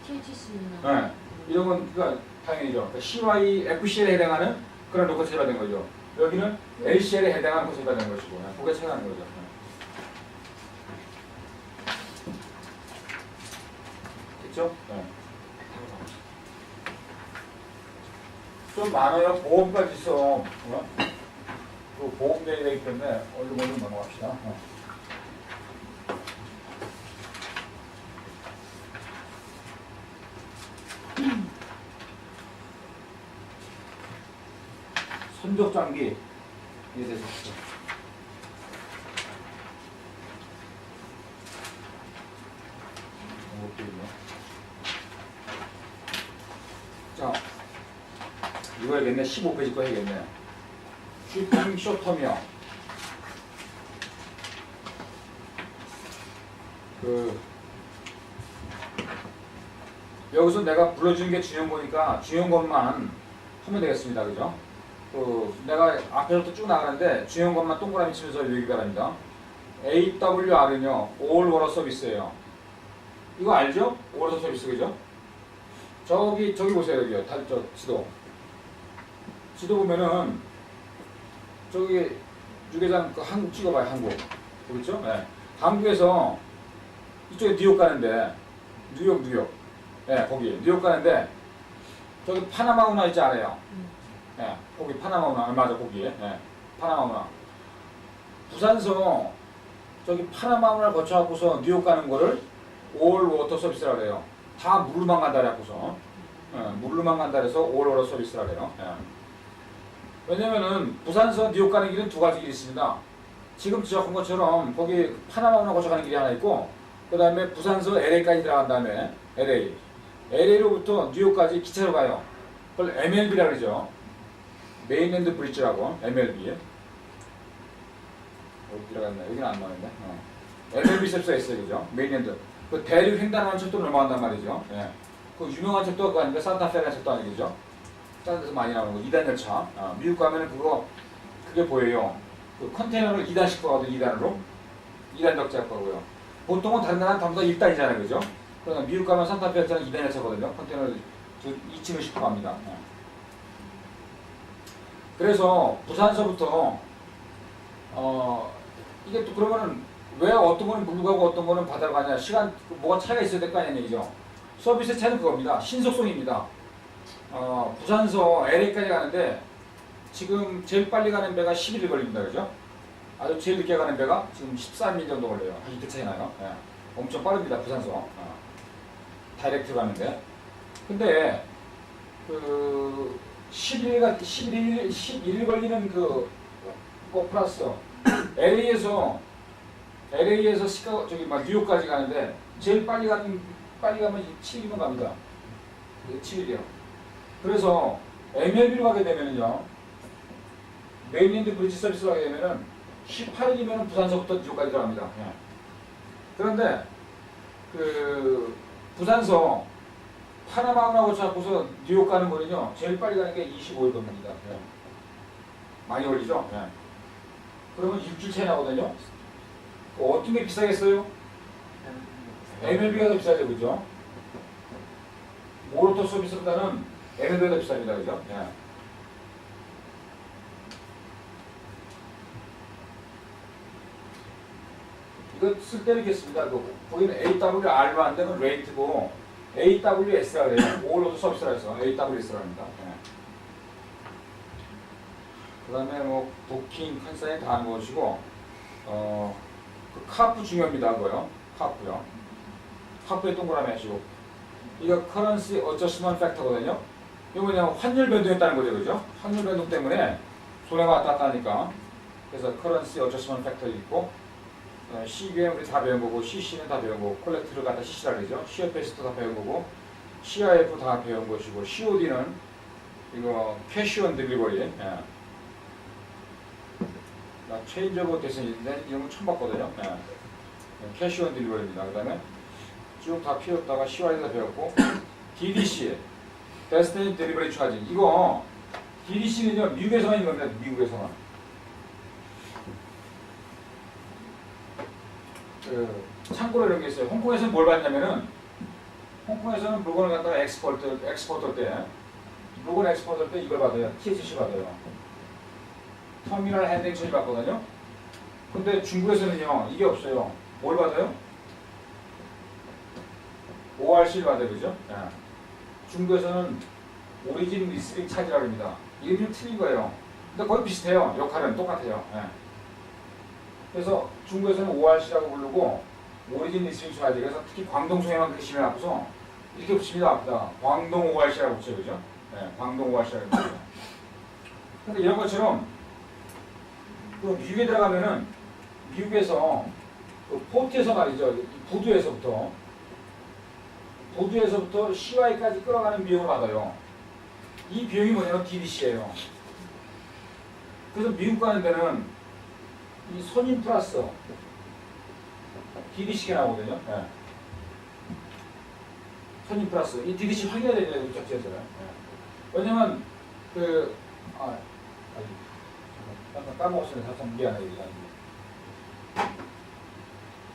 THC나 네. 이런 건 그러니까 당연히죠. 그러니까 CY, FCL에 해당하는 그런 로컬 차지가 된 거죠. 여기는 LCL에 해당하는 로컬 차지가 된 것이고 그게 차이나는 거죠. 있죠? 네. 좀 많아요. 보험까지 있어. 그 보험 내야 되기 때문에 얼른 넘어갑시다. 선적 장비에 대해서. 자, 이거 해야겠네. 15페이지 거 해야겠네. 슈팅 쇼터며 여기서 내가 불러주는 게 중요한 거니까 중요한 것만 하면 되겠습니다. 그죠? 내가 앞에서부터 쭉 나가는데 중요한 것만 동그라미 치면서 외우기 바랍니다. AWR은요, All Water Service예요. 이거 알죠? Water Service, 그죠? 저기 보세요. 여기요. 저 지도 보면은 저기 유계장 그 한국 찍어봐요. 한국. 그렇죠? 네. 한국에서 이쪽에 뉴욕 가는데 뉴욕. 네, 거기 뉴욕 가는데 저기 파나마 운하 있지 않아요? 네, 거기 파나마 운하 맞아 거기에. 네, 파나마 운하. 부산서 저기 파나마 운하를 거쳐갖고서 뉴욕 가는 거를 올 워터 서비스라고 해요. 다 물로만 간다 그래갖고서. 네, 물로만 간다 그래서 올 워터 서비스라고 해요. 네. 왜냐면은 부산서 뉴욕 가는 길은 두 가지 길이 있습니다. 지금 지적한 것처럼 거기 파나마 운하 거쳐가는 길이 하나 있고 그 다음에 부산서 LA까지 들어간 다음에 LA로부터 뉴욕까지 기차로 가요. 그걸 MLB라고 그러죠. 메인랜드 브릿지라고. MLB. 어디 들어갔나? 여기는 안 나오는데. MLB 셉스가 있어요. 그죠? 메인랜드. 그 대륙 횡단하는 철도를 넘어간단 말이죠. 예. 그 유명한 철도가 그거 아닌가? 산타페라는 철도 아니겠죠? 다른 데서 많이 나오는 거. 2단 열차. 미국 가면은 그게 보여요. 그 컨테이너를 2단씩 가거든요. 2단으로. 2단 덕지할 거고요. 보통은 다른 나라는 전부 다 1단이잖아요. 그죠? 그러나 미국 가면 산타페 열차는 2단 열차거든요. 컨테이너를 2층을 싣고 갑니다. 그래서 부산서부터 이게 또 그러면은 왜 어떤 거는 물로 가고 어떤 거는 바다로 가냐? 시간 뭐가 차이가 있어야 될 거 아니냐 얘기죠. 서비스 차이는 그겁니다. 신속성입니다. 부산서 LA까지 가는데 지금 제일 빨리 가는 배가 11일 걸립니다. 그죠? 아주 제일 늦게 가는 배가 지금 13일 정도 걸려요. 한 이틀 차이 나요. 예. 엄청 빠릅니다. 부산서. 다이렉트 가는데. 근데 11일 걸리는 플러스 LA에서 뉴욕까지 가는데 제일 빨리 가면 7일이면 갑니다. 7일이요. 그래서 MLB로 가게 되면은요, 메인랜드 브릿지 서비스로 가게 되면은 18일이면 부산서부터 뉴욕까지 들어갑니다. 예. 그런데 부산서 파나마 운하 거쳐서 뉴욕 가는 거는요, 제일 빨리 가는 게 25일 겁니다. 예. 많이 걸리죠? 예. 그러면 6주 차이 나거든요. 어떤 게 비싸겠어요? MLB가 더 비싸죠, 그죠? 모로토 서비스보다는 MLB가 더 비쌉니다, 그죠? 예. 이거 쓸 때는 있겠습니다. 거기는 AWR로 안 되면 레이트고 AWS라 그래요. 오로드 서비스라 해서 AWS라 합니다. 예. 그 다음에 부킹, 컨사인 다 하는 것이고, 카프 중요합니다. 그거요. 카프요. 카프에 동그라미 하시고. 이거 커런시 어저스먼트 팩터거든요. 이거 그냥 환율 변동했다는 거죠. 그죠? 환율 변동 때문에 손해가 왔다 갔다 하니까. 그래서 커런시 어저스먼트 팩터 있고, CBM 우리 다 배운 거고, CC는 다 배운 거고, 콜렉트를 갖다 CC라 그러죠. CFS도 다 배운 거고, CIF 다 배운 것이고, COD는 이거 캐시 온 딜리버리. 예. 나 체인지 오브 데스티니인데 이런 거 처음 봤거든요. 예. 캐시 온 딜리버리입니다. 그 다음에 쭉 다 피웠다가 CY에서 배웠고, DDC, 데스티니 딜리버리 차지. 이거 DDC는요, 미국에서만 있는 겁니다. 미국에서만. 참고로 이런 게 있어요. 홍콩에서는 뭘 받냐면은, 홍콩에서는 물건을 갖다가 엑스포터 때, 물건 엑스포터 때 이걸 받아요. THC 받아요. 터미널 핸딩 처리 받거든요. 근데 중국에서는요, 이게 없어요. 뭘 받아요? ORC를 받아요, 그죠? 예. 중국에서는 오리진 리스닝 차지라고 합니다. 이게 좀 틀린 거예요. 근데 거의 비슷해요. 역할은 똑같아요. 예. 그래서 중국에서는 ORC라고 부르고 오리진 리스닝 차지. 그래서 특히 광동송에만 그렇게 심해 갖고서 이렇게 붙입니다. 앞에다 광동 ORC라고 붙여요, 그죠? 예, 광동 ORC라고 붙여요. 근데 이런 것처럼 그 미국에 들어가면은 미국에서 그 포트에서 말이죠. 부두에서부터 CY까지 끌어가는 비용을 받아요. 이 비용이 뭐냐면 DDC예요. 그래서 미국 가는 데는 이 선임 플러스 DDC가 나오거든요. 네. 선임 플러스 이 DDC 확인해야 되잖아요. 접지에서는. 네. 왜냐면 잠깐 까먹었어요. 사실 미안해요.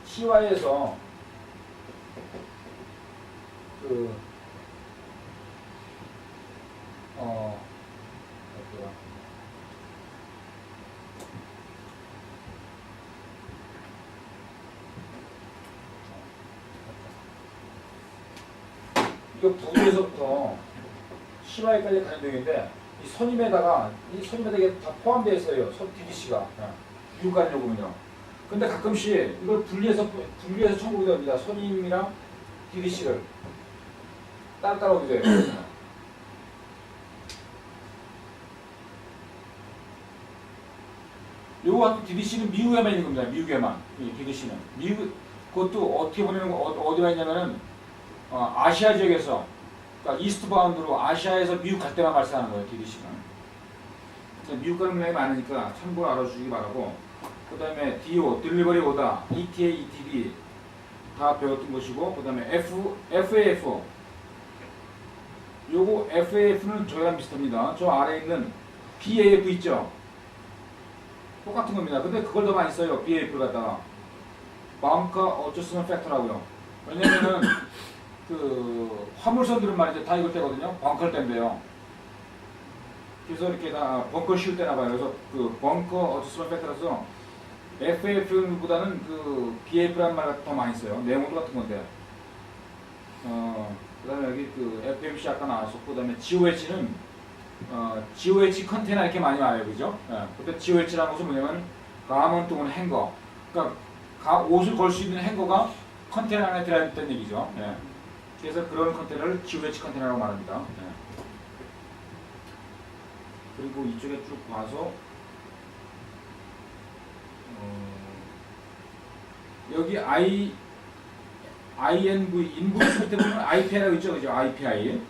CY에서 이거 부두에서부터 CY까지 가는 비용인데 이 선임에다가 이게 다 포함되어 있어요. DDC가 미국 가는 요금은요. 근데 가끔씩 이걸 분리해서 청구가 됩니다. 선임이랑 DDC를 따로 오게 돼요. 요거 같은 DDC는 미국에만 있는 겁니다. 미국에만. 이 DDC는. 그것도 어떻게 보내는 어디가 있냐면은 아시아 지역에서 그러니까 이스트 바운드로 아시아에서 미국 갈 때만 발생하는 거예요. DDC는. 미국 가는 경향이 많으니까 참고로 알아주시기 바라고. 그 다음에 DO, 딜리버리 오다, ETA, ETD 다 배웠던 것이고, 그 다음에 FAF. 요거 FAF는 저희랑 비슷합니다. 저 아래에 있는 BAF 있죠? 똑같은 겁니다. 근데 그걸 더 많이 써요. BAF를 갖다가. Bunker Adjustment Factor라고요. 왜냐면은 그 화물선들은 말이죠. 다 이걸 때거든요. 벙커를 뗀대요. 그래서 이렇게 다 벙커 씌울 때나 봐요. 그래서 그 벙커 어드스먼트 팩터라서 FAF보다는 그 BAF라는 말을 더 많이 써요. 내용도 같은 건데. 그 다음에 여기 그 FMC 아까 나왔었고, 그 다음에 GOH는 GOH 컨테이너 이렇게 많이 말해요. 그죠? 그때 GOH라는 것은 뭐냐면 가먼트 또는 행거. 그러니까 옷을 걸 수 있는 행거가 컨테이너 안에 들어있다는 얘기죠. 그래서 그런 컨테이너를 GOH 컨테이너라고 말합니다. 그리고 이쪽에 쭉 봐서 여기 INV 인보이스 밑에 보면 IPI라고 있죠, 그죠? IPI.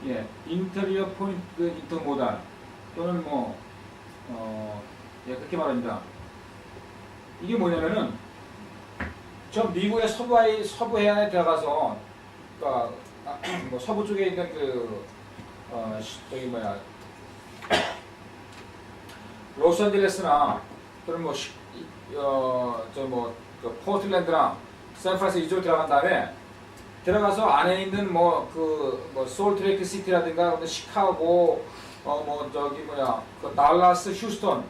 예, 인테리어 포인트 인터모달 또는 그렇게 말합니다. 이게 뭐냐면은 저 미국의 서부 해안에 들어가서 그러니까 서부 쪽에 있는 로스앤젤레스나 또는 포틀랜드나 샌프란시스코 이쪽 들어간 다음에 들어가서 안에 있는 솔트레이크 시티라든가 시카고 달라스, 휴스턴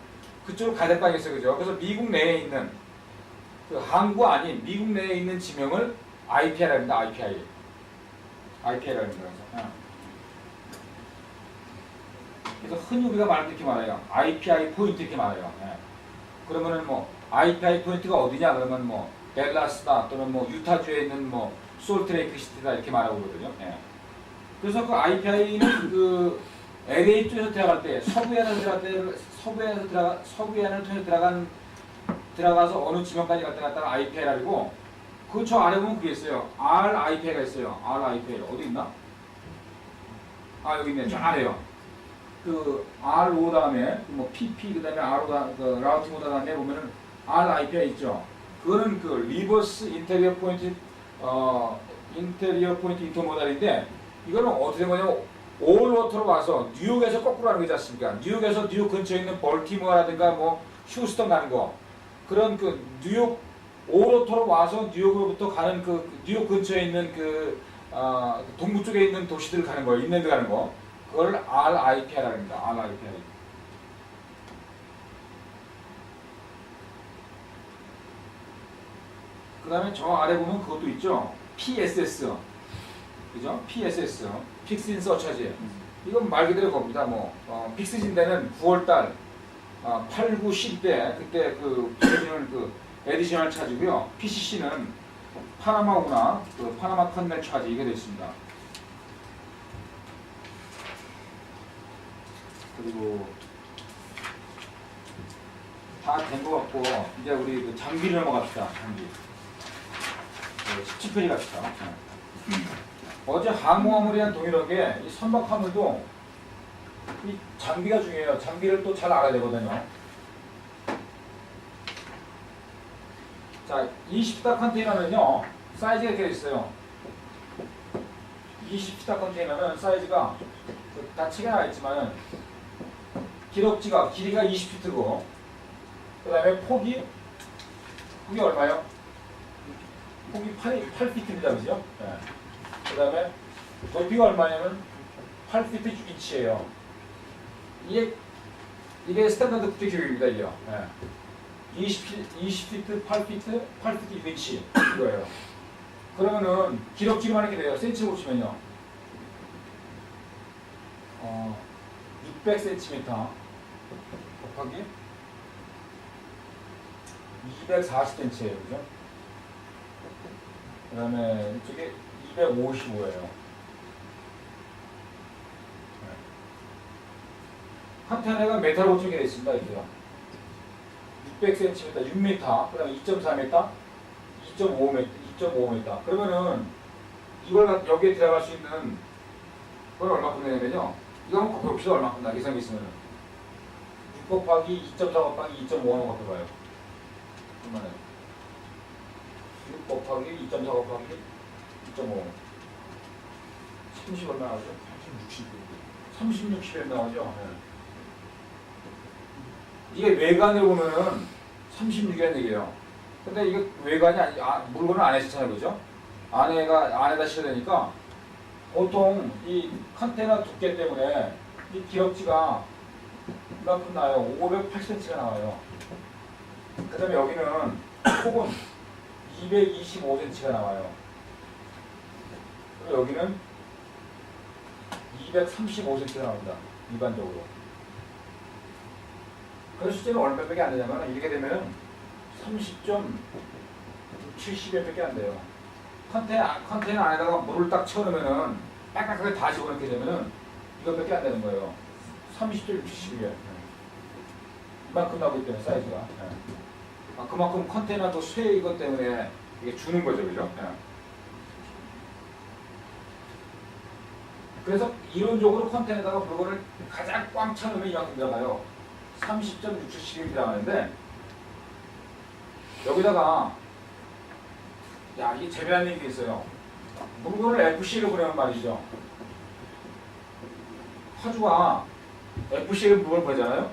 그쪽으로 가야 될 거 아니겠어요, 그죠? 그래서 미국 내에 있는 그 항구 아닌 미국 내에 있는 지명을 IPI라고 합니다. IPI라고 합니다. 그래서 흔히 우리가 말할 때 이렇게 말해요. IPI 포인트 이렇게 말해요. 그러면은 IPI 포인트가 어디냐? 그러면 댈라스다 또는 유타주에 있는 솔트레이크 시티다 이렇게 말하고 그러거든요. 그래서 그 IPI는 그 LA 쪽에서 들어갈 때 서부해안을 통해서 들어가서 어느 지명까지 갈 때 갔다가 IPI라고 그 저 아래 보면 그게 있어요. RIPI가 있어요. RIPI 어디 있나? 여기 있네. 저 아래요. 그 RO 다음에 PP 그다음에 RO 라우팅 오다 다음에 보면은 RIPI가 있죠. 그거는 그 리버스 인테리어 포인트 인터모달인데 이거는 어떻게 된 거냐면 올워터로 와서 뉴욕에서 거꾸로 가는 거지 않습니까? 뉴욕에서 뉴욕 근처에 있는 벌티모어라든가 휴스턴 가는 거 그런 그 뉴욕 올워터로 와서 뉴욕으로부터 가는 그 뉴욕 근처에 있는 동부 쪽에 있는 도시들 가는 거, 인랜드 가는 거 그걸 RIPI라고 합니다. RIPI. 그 다음에 저 아래 보면 그것도 있죠. PSS. 그죠? PSS. Fixed in Surcharge. 이건 말 그대로 겁니다. 픽스진 데는 9월달 8, 9, 10대 그때 그 기준을 그 에디셔널 차지고요. PCC는 파나마 운하, 그 파나마 컨넬 차지 이게 되어 있습니다. 그리고 다 된 것 같고 이제 우리 그 장비를 넘어갑시다. 장비. 17페이지 갑시다. 어제 항공화물에 대한 동일하게 이 선박화물도 이 장비가 중요해요. 장비를 또 잘 알아야 되거든요. 자, 20피타 컨테이너는요 사이즈가 이렇게 있어요. 20피타 컨테이너는 사이즈가 다 책에 나와 있지만은 기록지가 길이가 20피트고 그 다음에 폭이 얼마요? 폭이 8피트입니다. 그죠? 네. 그 다음에 높이가 얼마냐면 8피트 6인치예요. 이게 스탠다드 국제 규격입니다. 이게요. 네. 20피트 8피트 6인치 이거예요. 그러면은 기록지만 이렇게 돼요. 센치로 보시면요. 600cm 곱하기 240cm예요. 그죠? 그 다음에 이쪽에 255예요. 컨테이너가 메타로 고정이 되어 있습니다. 이렇게요. 600cm, 6m, 그 다음에 2.4m, 2.5m. 그러면은 이걸 여기에 들어갈 수 있는 건 얼마큼 되냐면요. 이거 한번 곱해봅시다. 얼마큼 나게 생겼으면은 6 곱하기 2.4 곱하기 2.5는 곱해봐요. 얼마나 6 곱하기 2.4 곱하기 2.5 30 얼마 나오죠? 30, 60에 나오죠? 네. 이게 외관으로 보면은 36이라는 얘기예요. 근데 이게 외관이 물건을 안에 싣잖아요. 그죠? 안에다 싣어야 되니까 보통 이 컨테이너 두께 때문에 이 기럭지가 이만큼 나요. 580cm가 나와요. 그 다음에 여기는 폭은 225cm가 나와요. 그리고 여기는 235cm가 나옵니다. 일반적으로. 그래서 실제로 얼마밖에 안 되냐면 이렇게 되면 30.70m밖에 안 돼요. 컨테이너 안에다가 물을 딱 채워놓으면은 빽빽하게 다 집어넣게 되면은 이것밖에 안 되는 거예요. 30.70이에요. 이만큼 나오기 때문에 사이즈가. 그만큼 컨테이너도 쇠 이것 때문에 이게 주는 거죠, 그죠? 그래서 이론적으로 컨테이너에다가 물건을 가장 꽉 차놓으면 이만큼 들어가요. 30.67cm 들어가는데 여기다가 이게 재미있는 게 있어요. 물건을 FC로 보내면 말이죠. 화주가 FC로 물건을 보내잖아요.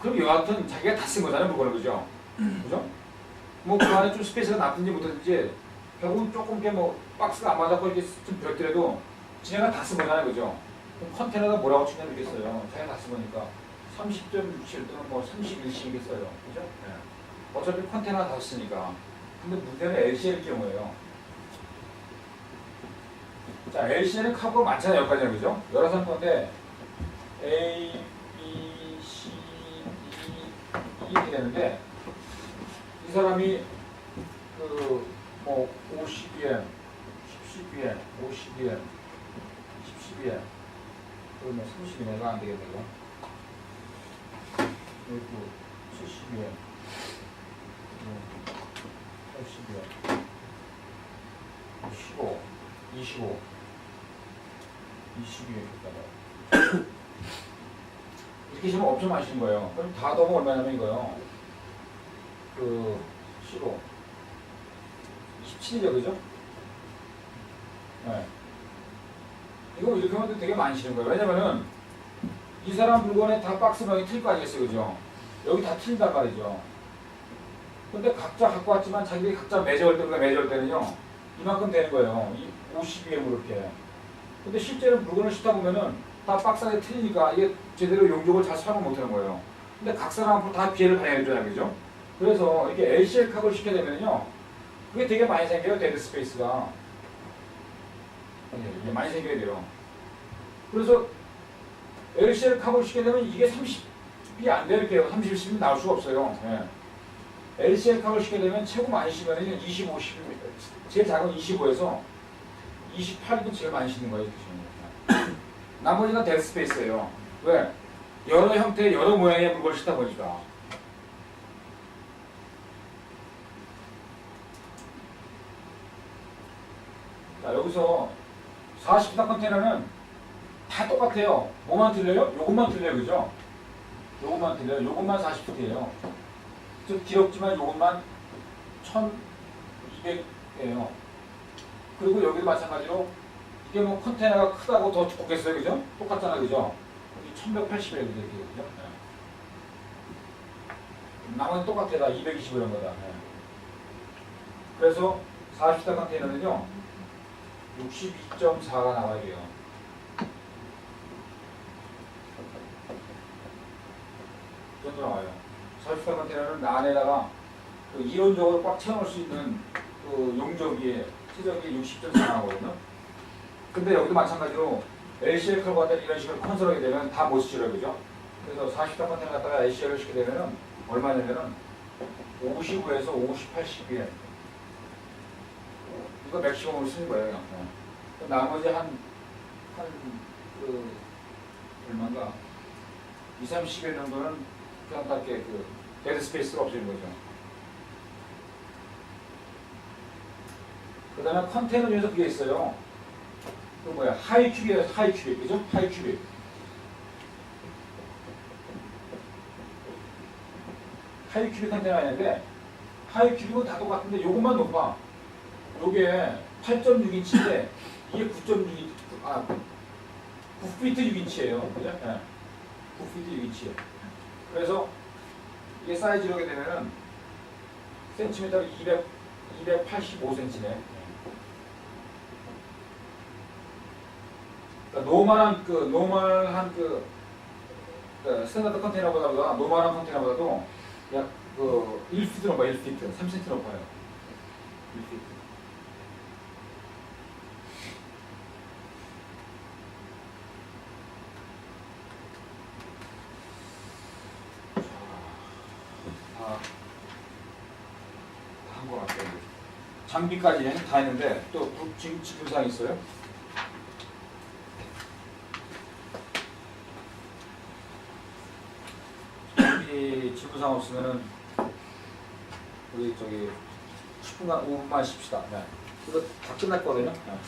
그럼 여하튼 자기가 다 쓴 거잖아요, 물건을. 그죠? 그죠? 그 안에 좀 스페이스가 나쁜지 못하든지 결국은 조금 박스가 안 맞았고 이렇게 좀 비었더라도 지네가 다 쓴 거잖아요, 그죠? 그럼 컨테이너가 뭐라고 치냐면 이겠어요. 자기가 다 쓴 거니까 30.67 또는 31씩이겠어요, 그죠? 네. 어차피 컨테이너가 다 쓰니까. 근데 문제는 LCL일 경우예요. 자, LCL은 카고가 많잖아요, 여기까지는, 그죠? 여러 산 건데 A, B, C, D, E 이렇게 되는데 이 사람이 50yen, 10yen, 50yen, 10yen 그러면 30yen가 안 되겠네요. 그리고 70yen, 80yen, 15, 25, 22yen 이렇게 시면 엄청 많으신 거예요. 그럼 다 더하면 얼마냐면 이거요. 15, 27이죠, 그죠? 네. 이거 이렇게 하면 되게 많이 치는 거예요. 왜냐면은 이 사람 물건에 다 박스명이 틀릴 거 아니겠어요, 그죠? 여기 다 틀린단 말이죠. 근데 각자 갖고 왔지만 자기들이 각자 매저할 때는요, 이만큼 되는 거예요. 52에 이렇게. 근데 실제로 물건을 싣다 보면은 다 박스에 틀리니까 이게 제대로 용적을 잘 사용 못 하는 거예요. 근데 각 사람 앞으로 다 피해를 봐야 되잖아요, 그죠? 그래서 이렇게 LCL 컵을 싣게 되면요, 그게 되게 많이 생겨요, 데드 스페이스가. 이게 많이 생겨야 돼요. 그래서 LCL 값을 시게 되면 이게 30이 안 돼요. 이렇게 30이 나올 수가 없어요. LCL 값을 시게 되면 최고 많이 시면 25, 10, 제일 작은 25에서 28도 제일 많이 시는 거예요. 이렇게 시는 거예요. 나머지는 데드 스페이스예요. 왜? 여러 형태의 여러 모양의 물건을 싣다 보니까. 자, 여기서 40단 컨테이너는 다 똑같아요. 뭐만 틀려요? 요것만 틀려요. 그죠? 요것만 틀려요. 요것만 40풋이에요. 좀 길었지만 요것만 1200이에요. 그리고 여기도 마찬가지로 이게 뭐 컨테이너가 크다고 더 두껍겠어요. 그죠? 똑같잖아. 그죠? 여기 1180이에요. 그죠? 나머지 똑같아요. 다 220 이런 거다. 그래서 40단 컨테이너는요. 62.4가 나와야 돼요. 이 정도 나와요. 40단 컨테이너는 안에다가 그 이론적으로 꽉 채워놓을 수 있는 그 용적이 최적이 60.4 나오거든요. 근데 여기도 마찬가지로 LCL 컬 같은 이런 식으로 컨설하게 되면 다 못 쓰시려고 그죠? 그래서 40단 컨테이너 갖다가 LCL을 시게 되면은 얼마냐면은 55에서 58, 12에 이거 맥시멈으로 쓰는 거예요. 나머지 그 얼마인가 2, 30일 정도는 그냥 밖에 그 데드 스페이스가 없어지는 거죠. 그 다음에 컨테이너 중에서 그게 있어요. 그 뭐야 하이 큐빅이에요. 하이 큐빅 그죠? 하이 큐빅. 하이 큐빅 컨테이너가 있는데 하이 큐빅은 다 똑같은데 요것만 높아. 요게 8.6인치인데 이게 9.6인치, 9피트 6인치예요. 그죠? 네. 9피트 6인치예요. 그래서 이게 사이즈로 하게 되면은 센티미터로 285cm네. 그러니까 노멀한 스탠다드 컨테이너보다 노멀한 컨테이너보다도 약 1피트 높아, 1피트, 3cm 높아요. 1피트. 한 것 같아요. 장비까지 다 했는데 또 지금상 있어요? 장비 지구상 없으면은 우리 저기 10분간 5분만 쉽시다. 네. 이거 다 끝날 거거든요. 네.